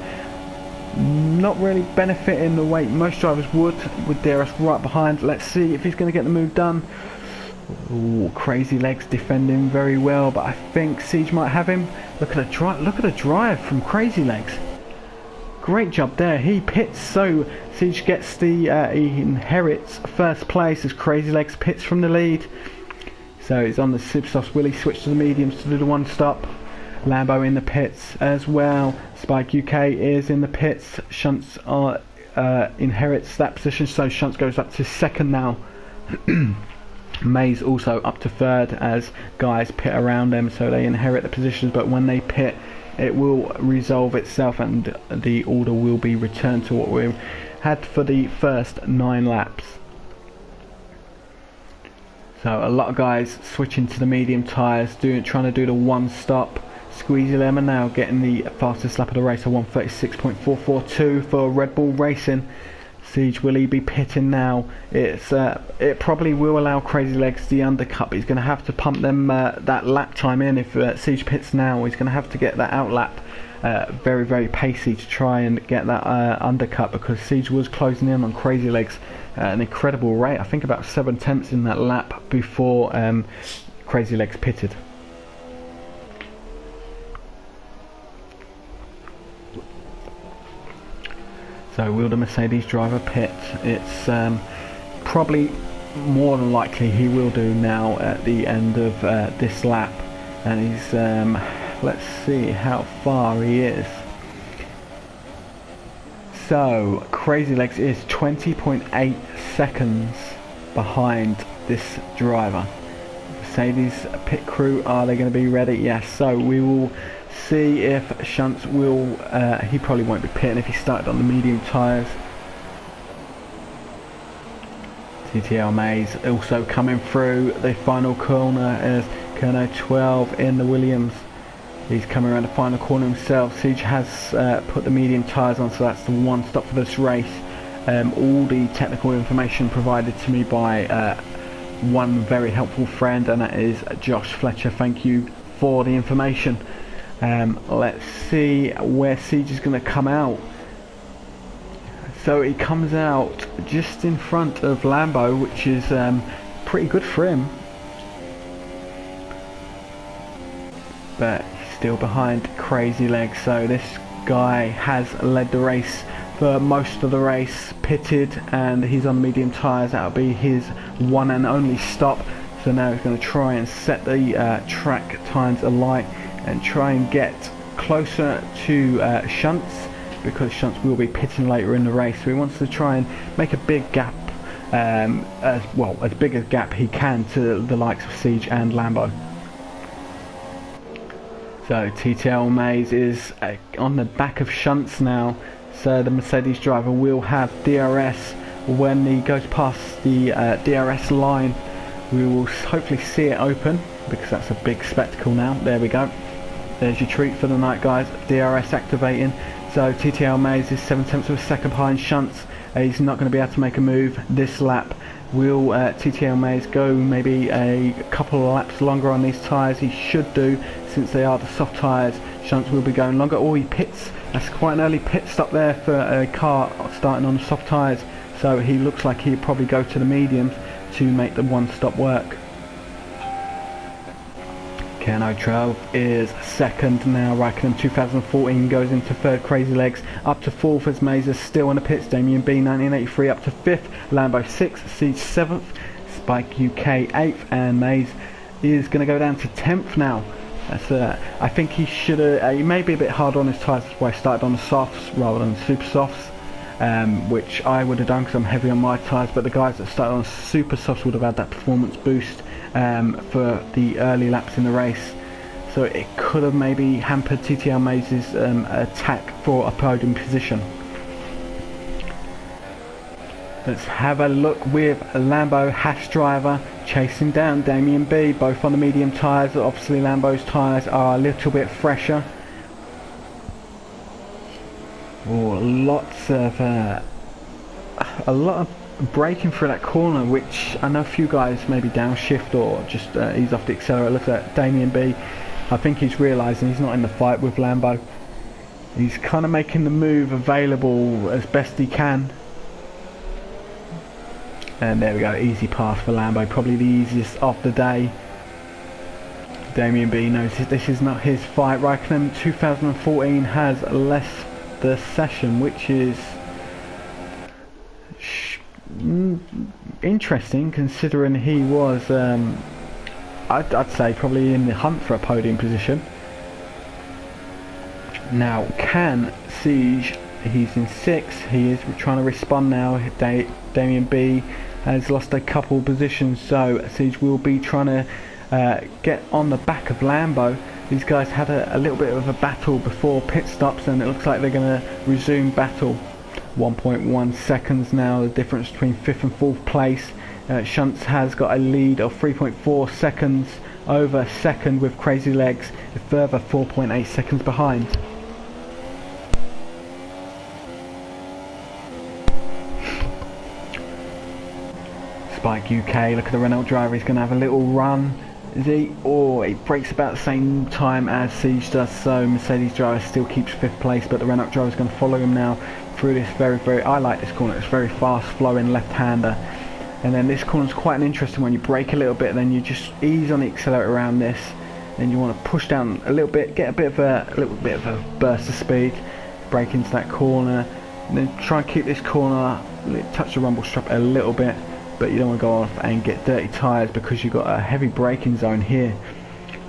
Not really benefiting the way most drivers would, with DRS right behind. Let's see if he's going to get the move done. Ooh, Crazy Legs defending very well, but I think Siege might have him. Look at the drive from Crazy Legs. Great job there. He pits, so Siege gets the he inherits 1st place as Crazy Legs pits from the lead. So he's on the Sibsofts. Will he switch to the mediums to do the 1-stop? Lambo in the pits as well. Spike UK is in the pits. Shunts inherits that position, so Shunts goes up to 2nd now. Mays also up to 3rd as guys pit around them, so they inherit the positions, but when they pit it will resolve itself and the order will be returned to what we had for the first 9 laps. So a lot of guys switching to the medium tyres, trying to do the 1-stop. Squeezy Lemon now getting the fastest lap of the race, a 136.442 for Red Bull Racing. Siege, will he be pitting now? It probably will allow Crazy Legs the undercut, but he's going to have to pump them that lap time in. If Siege pits now, he's going to have to get that out lap very, very pacey to try and get that undercut, because Siege was closing in on Crazy Legs at an incredible rate. I think about 7 tenths in that lap before Crazy Legs pitted. So will the Mercedes driver pit? It's probably more than likely he will do now at the end of this lap, and he's let's see how far he is. So Crazy Legs is 20.8 seconds behind this driver. Mercedes pit crew, are they going to be ready? Yes. So we will see if Shunts will, he probably won't be pitting if he started on the medium tyres. TTL Mays also coming through the final corner as Kerno 12 in the Williams. He's coming around the final corner himself. Siege has put the medium tyres on, so that's the one stop for this race. All the technical information provided to me by one very helpful friend, and that is Josh Fletcher. Thank you for the information. Let's see where Siege is going to come out. So he comes out just in front of Lambo, which is pretty good for him, but he's still behind Crazy Legs. So this guy has led the race for most of the race, pitted, and he's on medium tyres. That'll be his one and only stop. So now he's going to try and set the track times alight and try and get closer to Shunts, because Shunts will be pitting later in the race. So he wants to try and make a big gap, as big a gap he can to the likes of Siege and Lambo. So TTL Mays is on the back of Shunts now, so the Mercedes driver will have DRS. When he goes past the DRS line, we will hopefully see it open, because that's a big spectacle now. There we go. There's your treat for the night, guys. DRS activating. So TTL Mays is 7 tenths of a second behind Shunts. He's not going to be able to make a move this lap. Will TTL Mays go maybe a couple of laps longer on these tyres? He should do, since they are the soft tyres. Shunts will be going longer. Oh, he pits. That's quite an early pit stop there for a car starting on the soft tyres. So he looks like he'll probably go to the mediums to make the one stop work. Kerno 12 is second now. Raikkonen 2014 goes into third. Crazy Legs up to fourth as Mays is still in the pits. Damien B 1983 up to fifth. Lambo 6th. Siege 7th. Spike UK 8th. And Mays is going to go down to 10th now. That's I think he should have. He may be a bit hard on his tyres. That's why I started on the softs rather than the super softs, which I would have done because I'm heavy on my tyres. But the guys that started on super softs would have had that performance boost for the early laps in the race, so it could have maybe hampered TTL Mays' attack for a podium position. Let's have a look with Lambo Haas driver chasing down Damien B, both on the medium tyres. Obviously Lambo's tyres are a little bit fresher. Oh, a lot of braking through that corner, which I know a few guys maybe downshift or just ease off the accelerator. Look at Damien B. I think he's realising he's not in the fight with Lambo. He's kind of making the move available as best he can. And there we go, easy pass for Lambo, probably the easiest of the day. Damien B knows this is not his fight. Raikkonen 2014 has left the session, which is interesting considering he was I'd say probably in the hunt for a podium position. Now can Siege, he's in 6th, he is trying to respond now. Damien B has lost a couple positions, so Siege will be trying to get on the back of Lambo. These guys had a little bit of a battle before pit stops, and it looks like they're going to resume battle. 1.1 seconds now, the difference between 5th and 4th place. Shunts has got a lead of 3.4 seconds over 2nd, with Crazy Legs a further 4.8 seconds behind. Spike UK, look at the Renault driver, he's going to have a little run. Is he? Oh, it breaks about the same time as Siege does, so Mercedes driver still keeps 5th place, but the Renault driver is going to follow him now through this very, I like this corner, it's very fast flowing left-hander. And then this corner is quite an interesting one. You brake a little bit, then you just ease on the accelerator around this, then you want to push down a little bit, get a little bit of a burst of speed, brake into that corner, and then try and keep this corner, touch the rumble strip a little bit, but you don't want to go off and get dirty tyres because you've got a heavy braking zone here.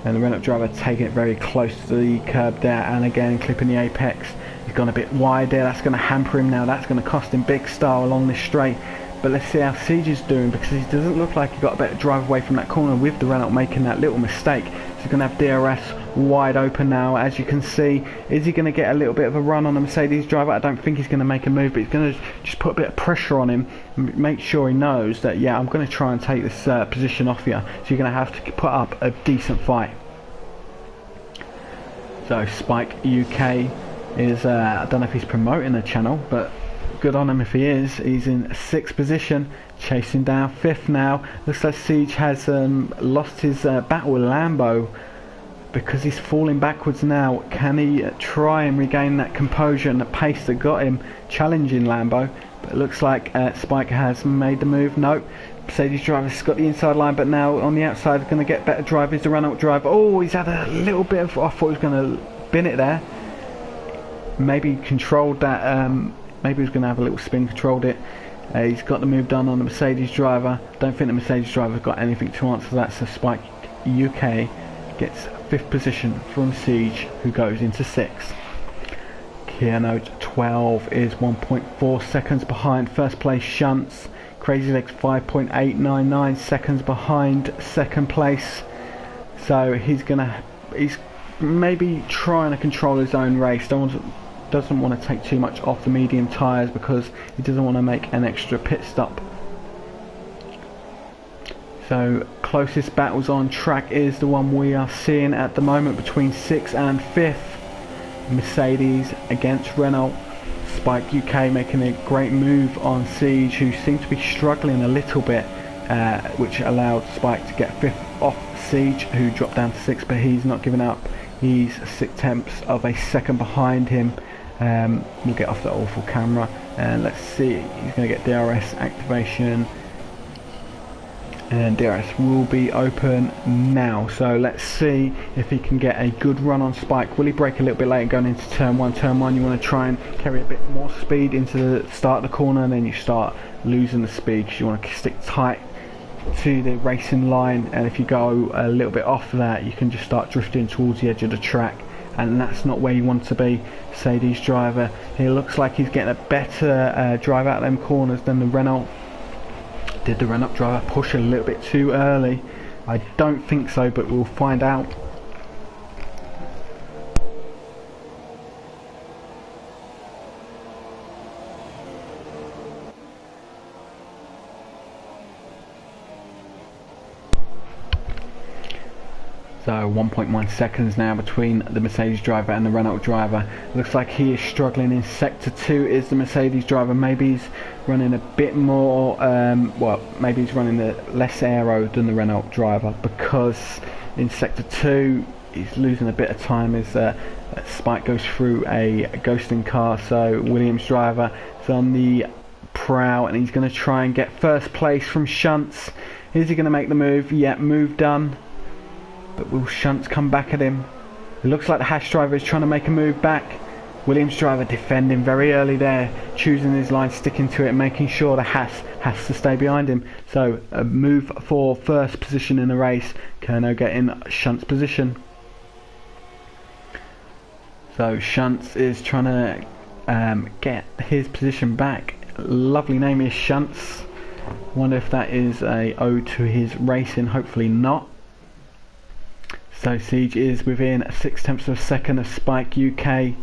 And the Renault driver taking it very close to the curb there, and again clipping the apex. He's gone a bit wide there, that's going to hamper him now, that's going to cost him big style along this straight. But let's see how Siege is doing, because he doesn't look like he got a better drive away from that corner with the Renault making that little mistake. So he's going to have DRS wide open now, as you can see. Is he going to get a little bit of a run on the Mercedes driver? I don't think he's going to make a move, but he's going to just put a bit of pressure on him and make sure he knows that, yeah, I'm going to try and take this position off you. So you're going to have to put up a decent fight. So Spike UK is, I don't know if he's promoting the channel, but good on him if he is. He's in 6th position, chasing down 5th now. Looks like Siege has lost his battle with Lambo because he's falling backwards now. Can he try and regain that composure and the pace that got him challenging Lambo? But it looks like Spike has made the move. Nope. Mercedes driver's got the inside line, but now on the outside going to get better drive is the Renault driver. Oh, he's had a little bit of, I thought he was going to bin it there. Maybe controlled that, maybe he was going to have a little spin, controlled it. He's got the move done on the Mercedes driver. Don't think the Mercedes driver's got anything to answer that, so Spike UK gets 5th position from Siege, who goes into 6th. Kia Note 12 is 1.4 seconds behind 1st place Shunts. Crazy Legs 5.899 seconds behind 2nd place. So he's maybe trying to control his own race. Doesn't want to take too much off the medium tyres because he doesn't want to make an extra pit stop. So closest battles on track is the one we are seeing at the moment between 6th and 5th. Mercedes against Renault. Spike UK making a great move on Siege, who seemed to be struggling a little bit, which allowed Spike to get 5th off Siege, who dropped down to 6th, but he's not giving up. He's 6/10 of a second behind him. We'll get off the awful camera and let's see. He's going to get DRS activation, and DRS will be open now. So let's see if he can get a good run on Spike. Will he brake a little bit later going into turn 1? Turn 1 you want to try and carry a bit more speed into the start of the corner, and then you start losing the speed because you want to stick tight to the racing line, and if you go a little bit off that you can just start drifting towards the edge of the track, and that's not where you want to be. Mercedes driver, he looks like he's getting a better drive out of them corners than the Renault. Did the Renault driver push a little bit too early? I don't think so, but we'll find out. So 1.1 seconds now between the Mercedes driver and the Renault driver. Looks like he is struggling in sector 2 is the Mercedes driver. Maybe he's running a bit more, well, maybe he's running less aero than the Renault driver, because in sector 2 he's losing a bit of time as Spike goes through a ghosting car. So Williams driver is on the prowl and he's going to try and get 1st place from Shunts. Is he going to make the move? Yeah, move done. But will Shunts come back at him? It looks like the Haas driver is trying to make a move back. Williams driver defending very early there, choosing his line, sticking to it, making sure the Haas has to stay behind him. So a move for 1st position in the race. Kerno getting Shunts' position. So Shunts is trying to get his position back. Lovely name is Shunts. Wonder if that is a ode to his racing. Hopefully not. So Siege is within 6/10 of a second of Spike UK.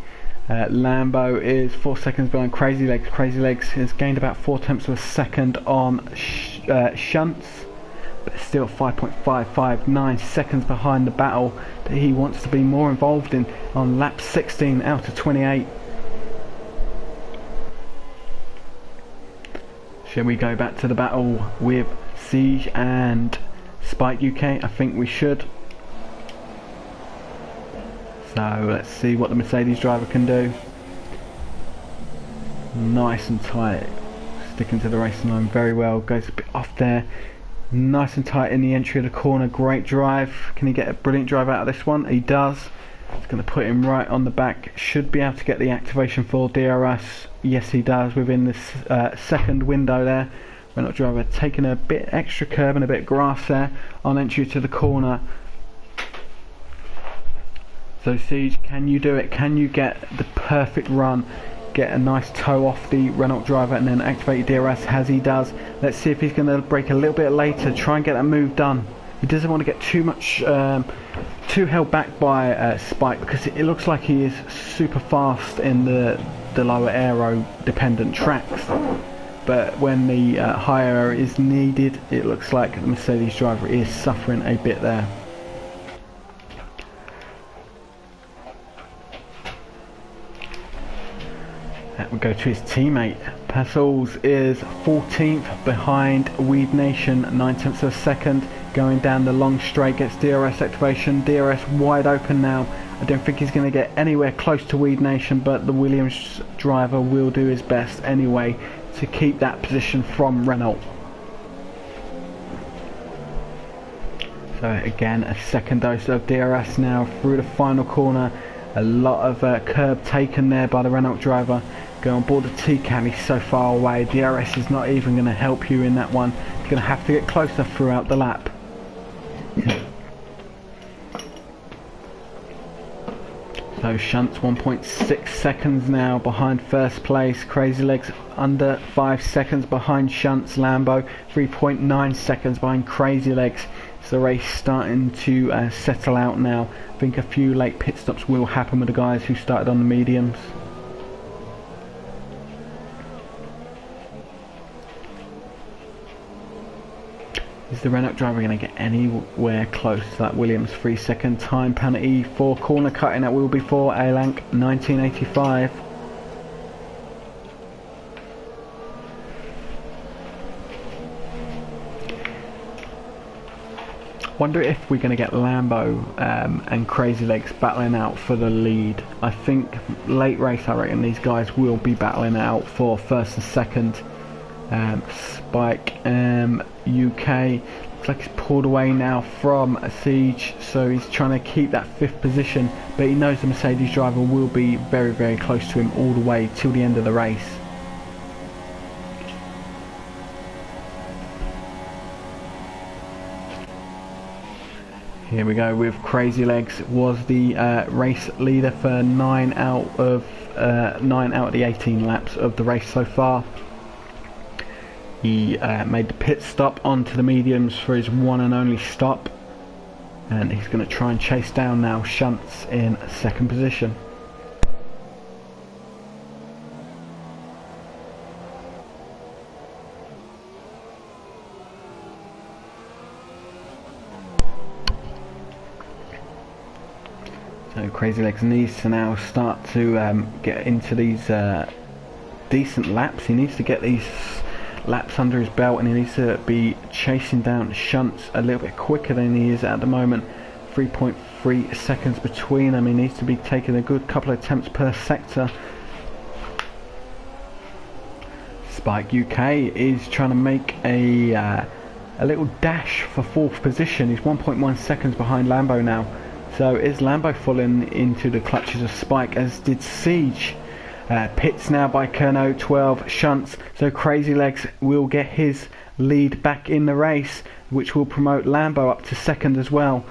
Lambo is 4 seconds behind Crazy Legs. Crazy Legs has gained about 4/10 of a second on Shunts, but still 5.559 seconds behind the battle that he wants to be more involved in on lap 16 out of 28. Shall we go back to the battle with Siege and Spike UK, I think we should. So let's see what the Mercedes driver can do. Nice and tight, sticking to the racing line very well, goes a bit off there. Nice and tight in the entry of the corner, great drive. Can he get a brilliant drive out of this one? He does. It's going to put him right on the back. Should be able to get the activation for DRS. Yes, he does within this second window there. Renault driver taking a bit extra curb and a bit of grass there on entry to the corner. So Siege, can you do it? Can you get the perfect run? Get a nice toe off the Renault driver and then activate your DRS as he does. Let's see if he's going to brake a little bit later, try and get that move done. He doesn't want to get too much, too held back by Spike, because it looks like he is super fast in the lower aero dependent tracks. But when the higher is needed, it looks like the Mercedes driver is suffering a bit there. We'll go to his teammate. Passos is 14th behind Weed Nation, 9/10 of a second. Going down the long straight, gets DRS activation. DRS wide open now. I don't think he's going to get anywhere close to Weed Nation, but the Williams driver will do his best anyway to keep that position from Renault. So again, a second dose of DRS now through the final corner. A lot of curb taken there by the Renault driver. Go on board the T-Cam, he's so far away. DRS is not even going to help you in that one. You're going to have to get closer throughout the lap. So Shunts 1.6 seconds now behind first place. Crazy Legs under 5 seconds behind Shunts. Lambo 3.9 seconds behind Crazy Legs. So the race starting to settle out now. I think a few late pit stops will happen with the guys who started on the mediums. Is the Renault driver going to get anywhere close to that Williams 3-second time penalty for corner cutting? That will be for Alank 1985. Wonder if we're going to get Lambo and Crazy Legs battling out for the lead. I think late race, I reckon these guys will be battling out for first and second. Spike UK looks like he's pulled away now from Siege, so he's trying to keep that 5th position, but he knows the Mercedes driver will be very, very close to him all the way till the end of the race. Here we go with Crazy Legs. Was the race leader for 9 out of the 18 laps of the race so far. He made the pit stop onto the mediums for his one and only stop, and he's going to try and chase down now Shunts in 2nd position. So Crazy Legs needs to now start to get into these decent laps. He needs to get these laps under his belt, and he needs to be chasing down Shunts a little bit quicker than he is at the moment. 3.3 seconds between them. He needs to be taking a good couple of attempts per sector. Spike UK is trying to make a little dash for 4th position. He's 1.1 seconds behind Lambo now. So is Lambo falling into the clutches of Spike, as did Siege. Pits now by Kerno 12 Shunts, so Crazy Legs will get his lead back in the race, which will promote Lambo up to 2nd as well.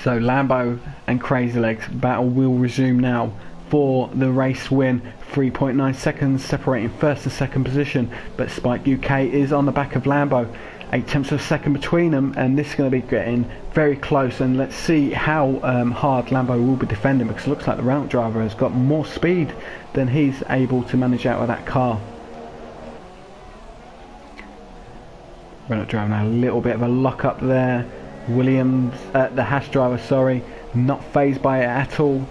So Lambo and Crazy Legs battle will resume now for the race win. 3.9 seconds separating 1st and 2nd position, but Spike UK is on the back of Lambo. 8/10 of a second between them, and this is going to be getting very close, and let's see how hard Lambo will be defending, because it looks like the Renault driver has got more speed than he's able to manage out of that car. Renault driver now a little bit of a lock up there. Williams, the Haas driver, sorry, not phased by it at all.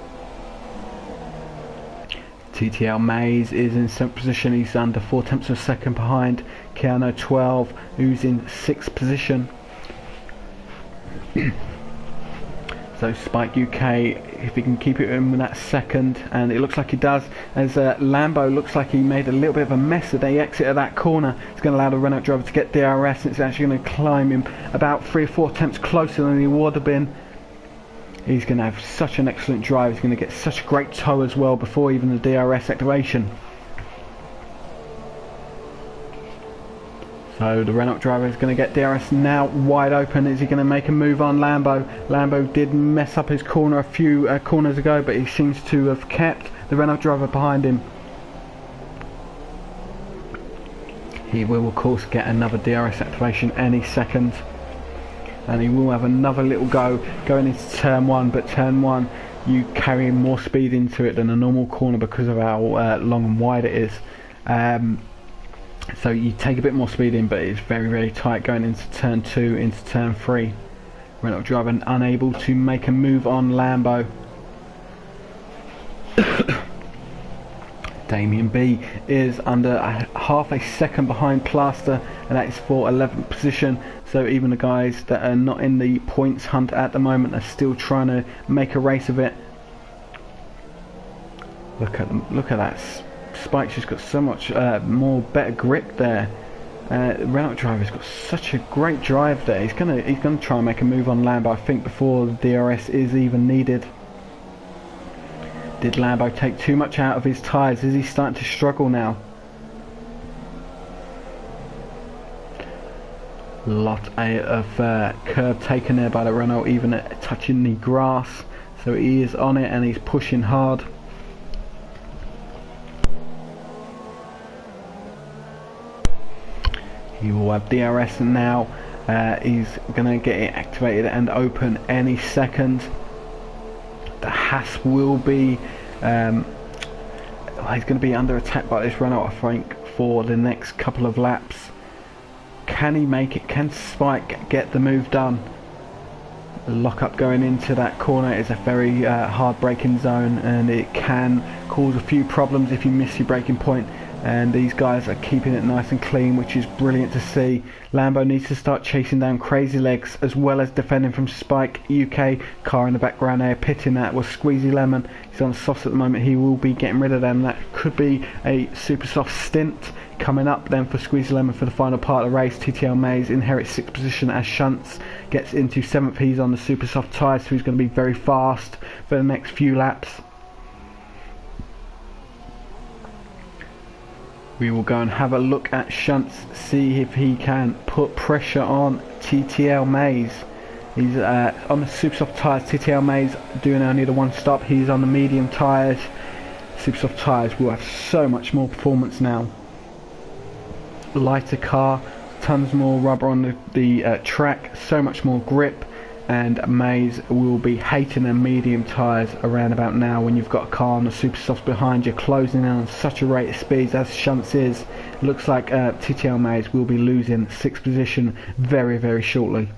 TTL Mays is in 7th position. He's under 4/10 of a second behind Keanu 12, who's in 6th position. So Spike UK, if he can keep it in with that second, and it looks like he does, as Lambo looks like he made a little bit of a mess of the exit of that corner. It's going to allow the Renault driver to get DRS, and it's actually going to climb him about 3 or 4 attempts closer than he would have been. He's going to have such an excellent drive. He's going to get such a great tow as well before even the DRS activation. So the Renault driver is going to get DRS now wide open. Is he going to make a move on Lambo? Lambo did mess up his corner a few corners ago, but he seems to have kept the Renault driver behind him. He will of course get another DRS activation any second, and he will have another little go going into turn 1, but turn 1 you carry more speed into it than a normal corner because of how long and wide it is. So you take a bit more speed in, but it's very, very tight going into turn 2, into turn 3. Renault driver unable to make a move on Lambo. Damien B is under half a second behind Plaster, and that is for 11th position. So even the guys that are not in the points hunt at the moment are still trying to make a race of it. Look at them, look at that. Spike's just got so much better grip there. Renault driver's got such a great drive there. He's gonna try and make a move on Lambo, I think, before the DRS is even needed. Did Lambo take too much out of his tyres? Is he starting to struggle now? Lot of curb taken there by the Renault, even touching the grass. So he is on it and he's pushing hard. He will have DRS now. He's going to get it activated and open any second. The Haas will be he's going to be under attack by this Renault, I think, for the next couple of laps. Can he make it? Can Spike get the move done? The lock up going into that corner is a very hard braking zone, and it can cause a few problems if you miss your braking point. And these guys are keeping it nice and clean, which is brilliant to see. Lambo needs to start chasing down Crazy Legs as well as defending from Spike UK. Car in the background there pitting that was Squeezy Lemon. He's on softs at the moment. He will be getting rid of them. That could be a super soft stint coming up then for Squeezy Lemon for the final part of the race. TTL Mays inherits 6th position as Shunts gets into 7th. He's on the super soft tyres, so he's going to be very fast for the next few laps. We will go and have a look at Shunts, see if he can put pressure on TTL Mays. He's on the super soft tyres. TTL Mays doing only the one stop. He's on the medium tyres. Super soft tyres will have so much more performance now. Lighter car, tons more rubber on the track, so much more grip. And Mays will be hating the medium tyres around about now when you've got a car on the super softs behind you, closing in on such a rate of speeds as Shunts is. Looks like TTL Mays will be losing 6th position very, very shortly.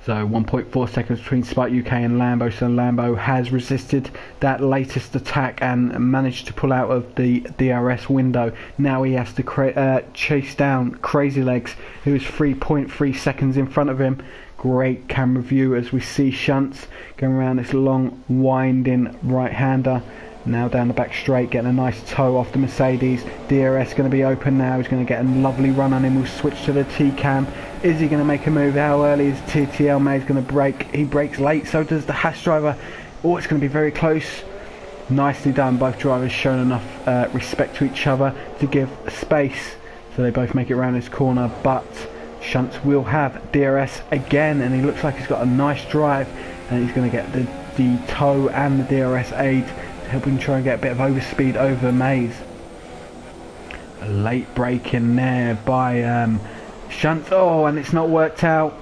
So 1.4 seconds between Spike UK and Lambo. So Lambo has resisted that latest attack and managed to pull out of the DRS window. Now he has to chase down Crazy Legs, who is 3.3 seconds in front of him. Great camera view as we see Shunts going around this long winding right-hander. Now down the back straight, getting a nice tow off the Mercedes. DRS going to be open now. He's going to get a lovely run on him. We'll switch to the T-Cam. Is he going to make a move? How early is TTL Mays going to brake? He brakes late, so does the Haas driver. Oh, it's going to be very close. Nicely done. Both drivers showing enough respect to each other to give space, so they both make it around this corner. But Shunts will have DRS again, and he looks like he's got a nice drive, and he's going to get the tow and the DRS aid, helping try and get a bit of overspeed over Mays. A late break in there by Shunts. Oh, and it's not worked out.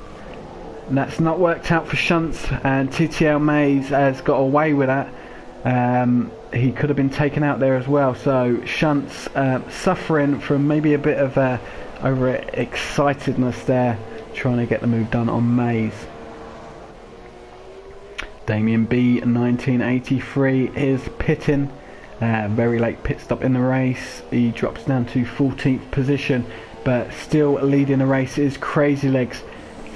And that's not worked out for Shunts, and TTL Mays has got away with that. He could have been taken out there as well. So Shunts suffering from maybe a bit of over-excitedness there, trying to get the move done on Mays. Damien B 1983 is pitting. Very late pit stop in the race. He drops down to 14th position, but still leading the race is Crazy Legs.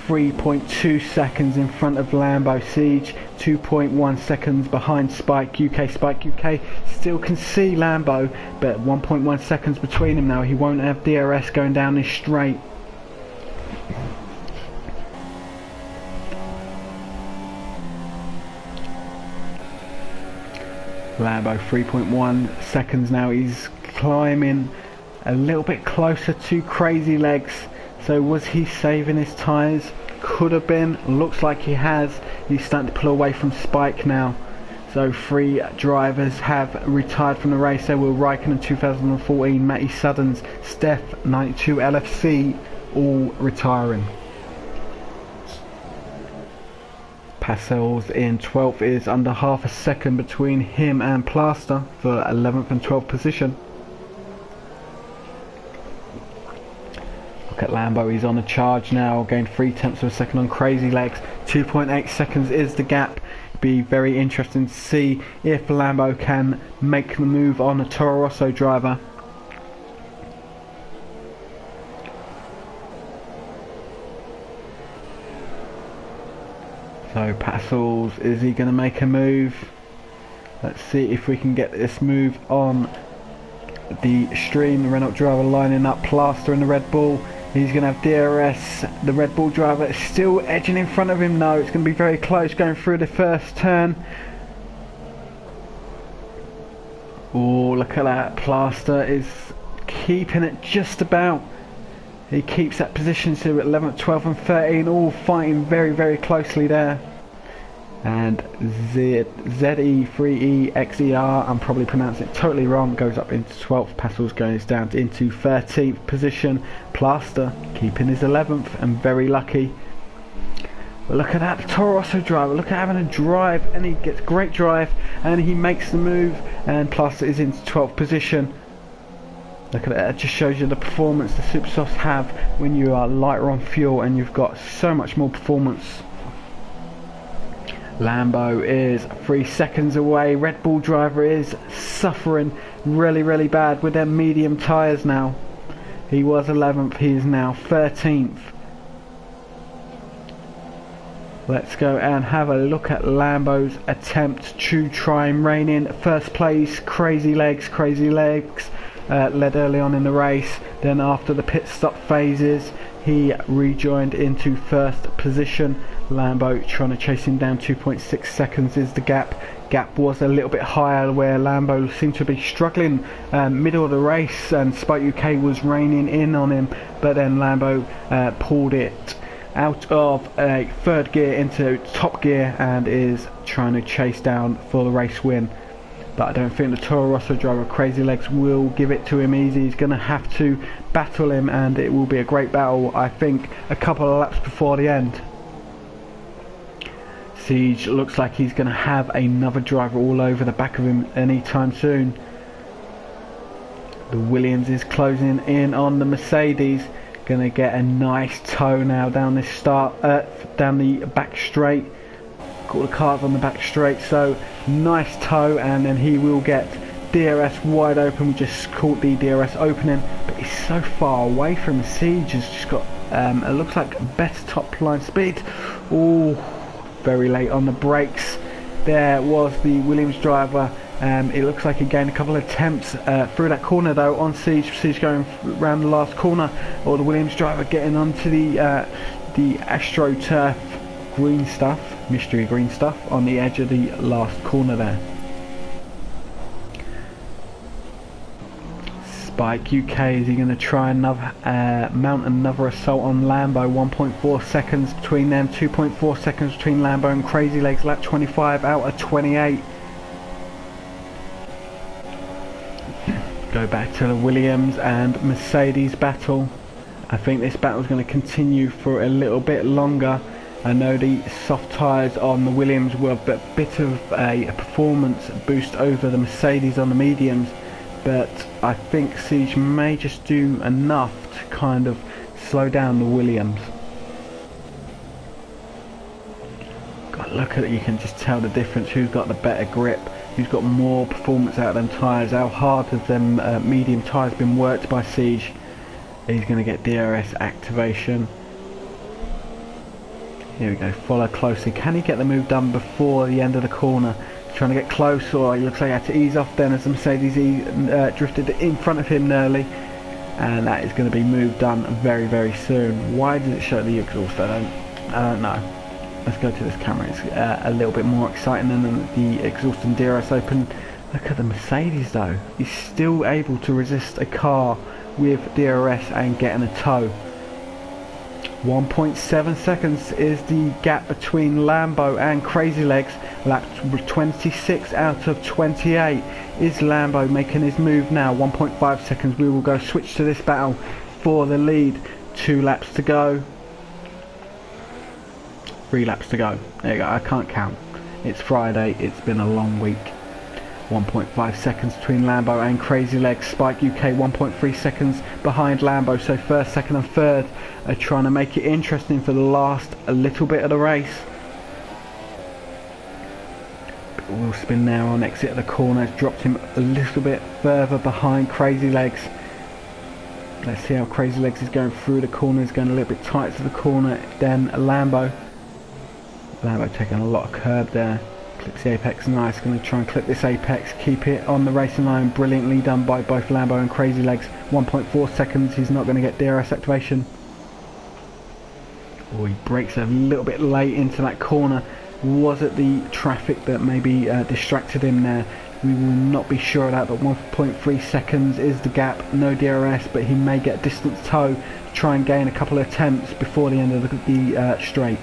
3.2 seconds in front of Lambo Siege, 2.1 seconds behind Spike UK. Spike UK still can see Lambo, but 1.1 seconds between him now. He won't have DRS going down this straight. Lambo 3.1 seconds now. He's climbing a little bit closer to Crazy Legs. So was he saving his tyres? Could have been. Looks like he has. He's starting to pull away from Spike now. So 3 drivers have retired from the race. They were Raikkonen 2014, Matty Suddens, Steph 92 LFC, all retiring. Passel's in 12th, is under half a second between him and Plaster for 11th and 12th position. Look at Lambo, he's on a charge now, gained 3/10 of a second on Crazy Legs. 2.8 seconds is the gap. Be very interesting to see if Lambo can make the move on a Toro Rosso driver. So Passels, is he going to make a move? Let's see if we can get this move on the stream. The Renault driver lining up Plaster in the Red Bull. He's going to have DRS. The Red Bull driver is still edging in front of him. No, it's going to be very close going through the first turn. Oh, look at that. Plaster is keeping it just about. He keeps that position to 11th, 12th and 13, all fighting very, very closely there. And ZE3EXER, I'm probably pronouncing it totally wrong, goes up into 12th. Passels goes down into 13th position. Plaster keeping his 11th and very lucky. But look at that, the Toro Rosso driver, look at having a drive, and he gets great drive and he makes the move, and Plaster is into 12th position. Look at that, it just shows you the performance the Supersofts have when you are lighter on fuel and you've got so much more performance. Lambo is 3 seconds away. Red Bull driver is suffering really, really bad with their medium tyres now. He was 11th, he is now 13th. Let's go and have a look at Lambo's attempt to try and rein in first place. Crazy Legs led early on in the race, then after the pit stop phases he rejoined into first position. Lambo trying to chase him down. 2.6 seconds is the gap. Gap was a little bit higher where Lambo seemed to be struggling middle of the race, and Spike UK was reining in on him, but then Lambo pulled it out of a third gear into top gear and is trying to chase down for the race win. But I don't think the Toro Rosso driver Crazy Legs will give it to him easy. He's going to have to battle him, and it will be a great battle, I think, a couple of laps before the end. Siege looks like he's going to have another driver all over the back of him anytime soon. The Williams is closing in on the Mercedes. Going to get a nice toe now down this down the back straight. Got the cars on the back straight, so nice toe, and then he will get DRS wide open. We just caught the DRS opening, but he's so far away from Siege. Has just got it looks like better top line speed. Oh, very late on the brakes. There was the Williams driver. It looks like he gained a couple of attempts through that corner though on Siege. Siege going around the last corner, or the Williams driver getting onto the AstroTurf green stuff, mystery green stuff on the edge of the last corner there. Spike UK, is he going to try another mount another assault on Lambo? 1.4 seconds between them, 2.4 seconds between Lambo and Crazy Legs. Lap 25 out of 28. Go back to the Williams and Mercedes battle. I think this battle is going to continue for a little bit longer. I know the soft tyres on the Williams were a bit of a performance boost over the Mercedes on the mediums, but I think Siege may just do enough to kind of slow down the Williams. Got But look at it, you can just tell the difference, who's got the better grip, who's got more performance out of them tyres, how hard has them medium tyres been worked by Siege. He's going to get DRS activation. Here we go, follow closely. Can he get the move done before the end of the corner? Trying to get close, or he looks like he had to ease off then as the Mercedes drifted in front of him nearly. And that is going to be moved done very, very soon. Why does it show the exhaust? I don't know. Let's go to this camera. It's a little bit more exciting than the exhaust and DRS open. Look at the Mercedes though. He's still able to resist a car with DRS and getting a tow. 1.7 seconds is the gap between Lambo and Crazy Legs. Lap 26 out of 28. Is Lambo making his move now? 1.5 seconds. We will go switch to this battle for the lead. 2 laps to go. 3 laps to go. There you go. I can't count. It's Friday. It's been a long week. 1.5 seconds between Lambo and Crazy Legs. Spike UK 1.3 seconds behind Lambo. So first, second and third are trying to make it interesting for the last a little bit of the race. Wheel spin now on exit of the corner. It's dropped him a little bit further behind Crazy Legs. Let's see how Crazy Legs is going through the corner. He's going a little bit tight to the corner. Then Lambo. Lambo taking a lot of curb there. Clips the apex, nice. Going to try and clip this apex, keep it on the racing line. Brilliantly done by both Lambo and Crazy Legs. 1.4 seconds. He's not going to get DRS activation. Oh, he brakes a little bit late into that corner. Was it the traffic that maybe distracted him there? We will not be sure of that, but 1.3 seconds is the gap. No DRS, but he may get distance tow to try and gain a couple of attempts before the end of the straight.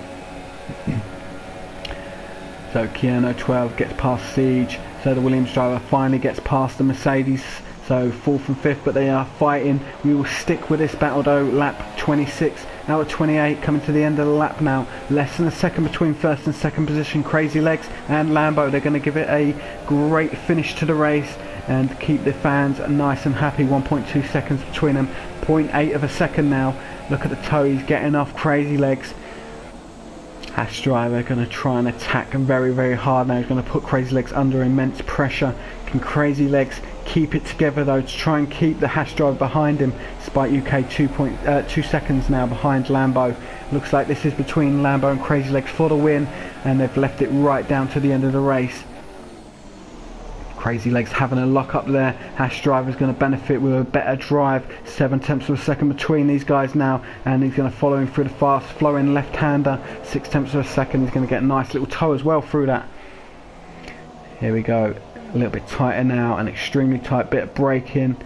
So Keanu 12 gets past Siege. So the Williams driver finally gets past the Mercedes. So 4th and 5th, but they are fighting. We will stick with this battle though. Lap 26 out of 28, coming to the end of the lap now. Less than a second between first and second position. Crazy Legs and Lambo. They're going to give it a great finish to the race and keep the fans nice and happy. 1.2 seconds between them. 0.8 of a second now. Look at the toe he's getting off Crazy Legs. Haas driver going to try and attack him very, very hard now. He's going to put Crazy Legs under immense pressure. Can Crazy Legs keep it together though to try and keep the Haas driver behind him? Spike UK 2 seconds now behind Lambo. Looks like this is between Lambo and Crazy Legs for the win, and they've left it right down to the end of the race. Crazy Legs having a lock up there. Haas driver is going to benefit with a better drive. 7 tenths of a second between these guys now, and he's going to follow him through the fast flowing left-hander. 6 tenths of a second. He's going to get a nice little toe as well through that. Here we go. A little bit tighter now, an extremely tight bit of braking.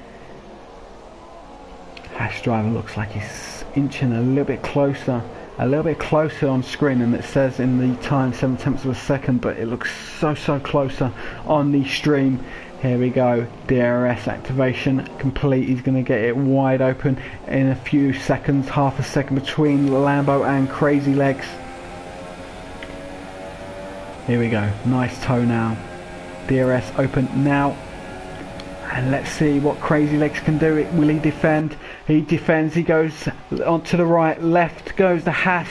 Haas driver looks like he's inching a little bit closer on screen, and it says in the time 7 tenths of a second, but it looks so closer on the stream. Here we go, DRS activation complete. He's going to get it wide open in a few seconds, half a second between Lambo and Crazy Legs. Here we go, nice toe now. DRS open now, and let's see what Crazy Legs can do. Will he defend? He defends. He goes onto the right. Left goes the Haas.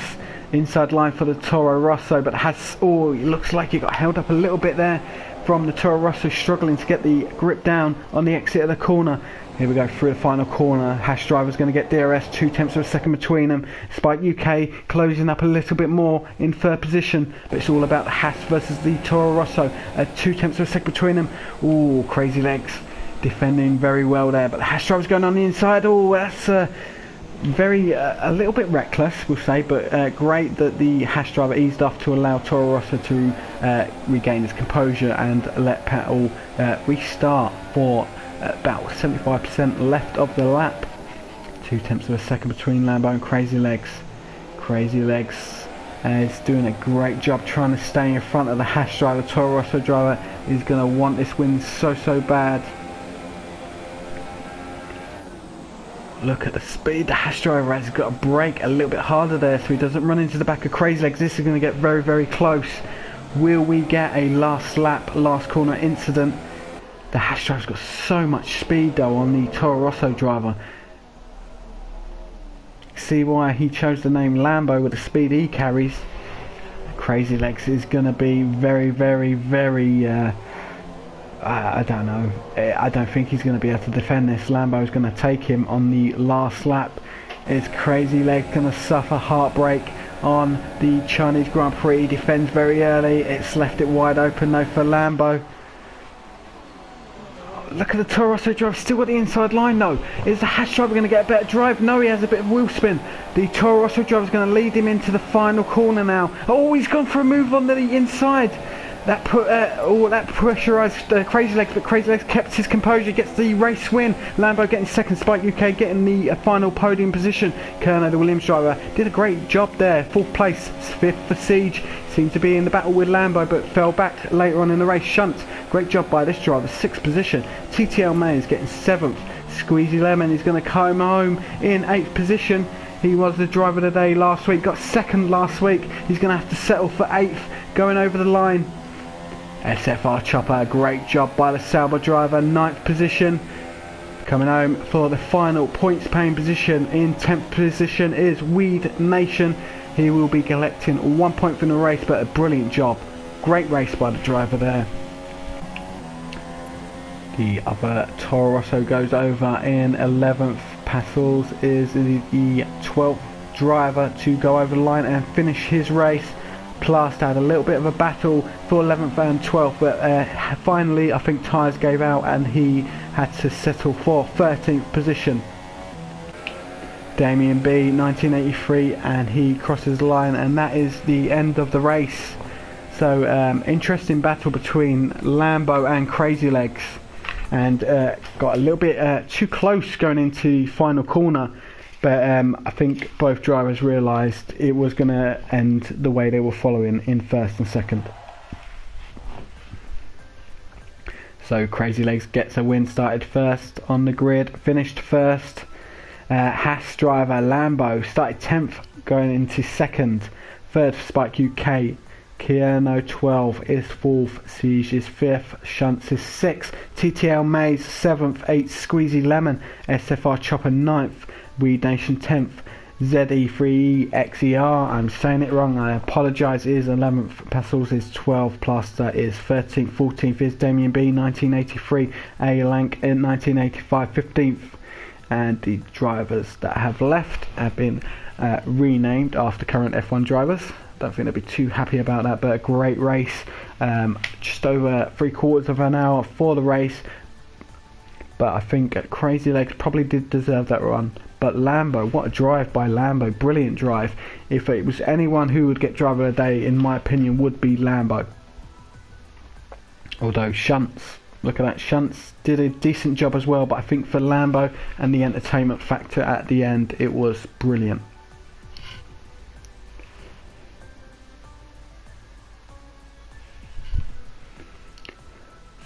Inside line for the Toro Rosso, but Haas, oh, it looks like he got held up a little bit there from the Toro Rosso, struggling to get the grip down on the exit of the corner. Here we go through the final corner. Haas driver's going to get DRS, 2 tenths of a second between them. Spike UK closing up a little bit more in third position, but it's all about the Haas versus the Toro Rosso. 2 tenths of a second between them. Ooh, Crazy Legs defending very well there, but the Haas driver's going on the inside. Oh, that's a little bit reckless, we'll say, but great that the Haas driver eased off to allow Toro Rosso to regain his composure and let Petal restart for about 75% left of the lap. 2 tenths of a second between Lambo and Crazy Legs. Crazy Legs is doing a great job trying to stay in front of the Haas driver. Toro Rosso driver is going to want this win so bad. Look at the speed the Haas driver has. Got to brake a little bit harder there so he doesn't run into the back of Crazy Legs. This is going to get very close. Will we get a last lap, last corner incident? The Haas driver's got so much speed though on the Toro Rosso driver. See why he chose the name Lambo with the speed he carries. Crazy Legs is going to be very, very, very... I don't know. I don't think he's going to be able to defend this. Lambo's going to take him on the last lap. Is Crazy Legs going to suffer heartbreak on the Chinese Grand Prix? He defends very early. It's left it wide open though for Lambo. Look at the Toro Rosso drive, still got the inside line though. Is the Haas driver going to get a better drive? No, he has a bit of wheel spin. The Toro Rosso driver is going to lead him into the final corner now. Oh, he's gone for a move on the inside. That pressurised Crazy Legs, but Crazy Legs kept his composure, gets the race win. Lambo getting second, Spike UK getting the final podium position. Kerno, the Williams driver, did a great job there. Fourth place, fifth for Siege. Seemed to be in the battle with Lambo, but fell back later on in the race. Shunt, great job by this driver, sixth position. TTL Mays getting seventh. Squeezy Lemon is going to come home in eighth position. He was the driver of the day last week, got second last week. He's going to have to settle for eighth, going over the line. SFR Chopper, great job by the Sauber driver, ninth position. Coming home for the final points paying position in 10th position is Weed Nation. He will be collecting 1 point from the race, but a brilliant job. Great race by the driver there. The other Toro Rosso goes over in 11th. Passos is the 12th driver to go over the line and finish his race. Plast had a little bit of a battle for 11th and 12th, but finally I think tyres gave out and he had to settle for 13th position. Damien B, 1983, and he crosses the line, and that is the end of the race. So interesting battle between Lambo and Crazy Legs, and got a little bit too close going into the final corner. But I think both drivers realised it was going to end the way they were following in first and second. So Crazy Legs gets a win, started first on the grid, finished first. Haas driver Lambo started 10th, going into second. Third for Spike UK. Kierno 12 is 4th, Siege is 5th, Shunts is 6th, TTL Mays 7th, 8th, Squeezy Lemon, SFR Chopper 9th, Weed Nation 10th, ZE3EXER, I'm saying it wrong, I apologise, is 11th, Passos is 12th, Plaster is 13th, 14th is Damien B, 1983, A Lank in 1985, 15th, and the drivers that have left have been renamed after current F1 drivers. Don't think they'll be too happy about that, but a great race. Just over 3/4 of an hour for the race, but I think Crazy Legs probably did deserve that run. But Lambo, what a drive by Lambo, brilliant drive. If it was anyone who would get driver of the day, in my opinion, would be Lambo. Although Shunts, look at that, Shunts did a decent job as well, but I think for Lambo and the entertainment factor at the end, it was brilliant.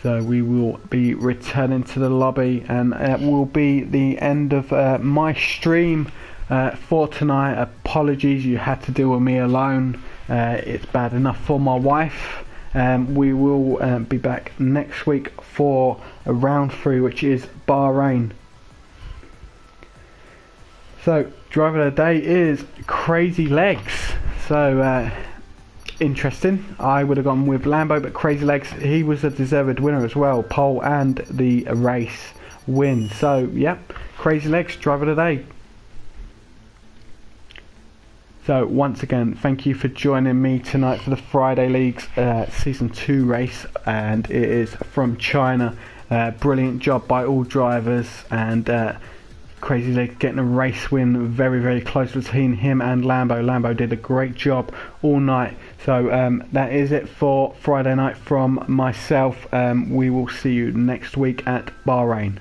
So we will be returning to the lobby, and it will be the end of my stream for tonight. Apologies you had to deal with me alone. It's bad enough for my wife. We will be back next week for a round 3, which is Bahrain. So driver of the day is Crazy Legs. So interesting. I would have gone with Lambo, but Crazy Legs, he was a deserved winner as well, pole and the race win. So yep, Crazy Legs, driver of the day. So once again, thank you for joining me tonight for the Friday Leagues Season 2 race, and it is from China. Brilliant job by all drivers, and Crazy Legs getting a race win, very, very close between him and Lambo. Lambo did a great job all night. So that is it for Friday night from myself. We will see you next week at Bahrain.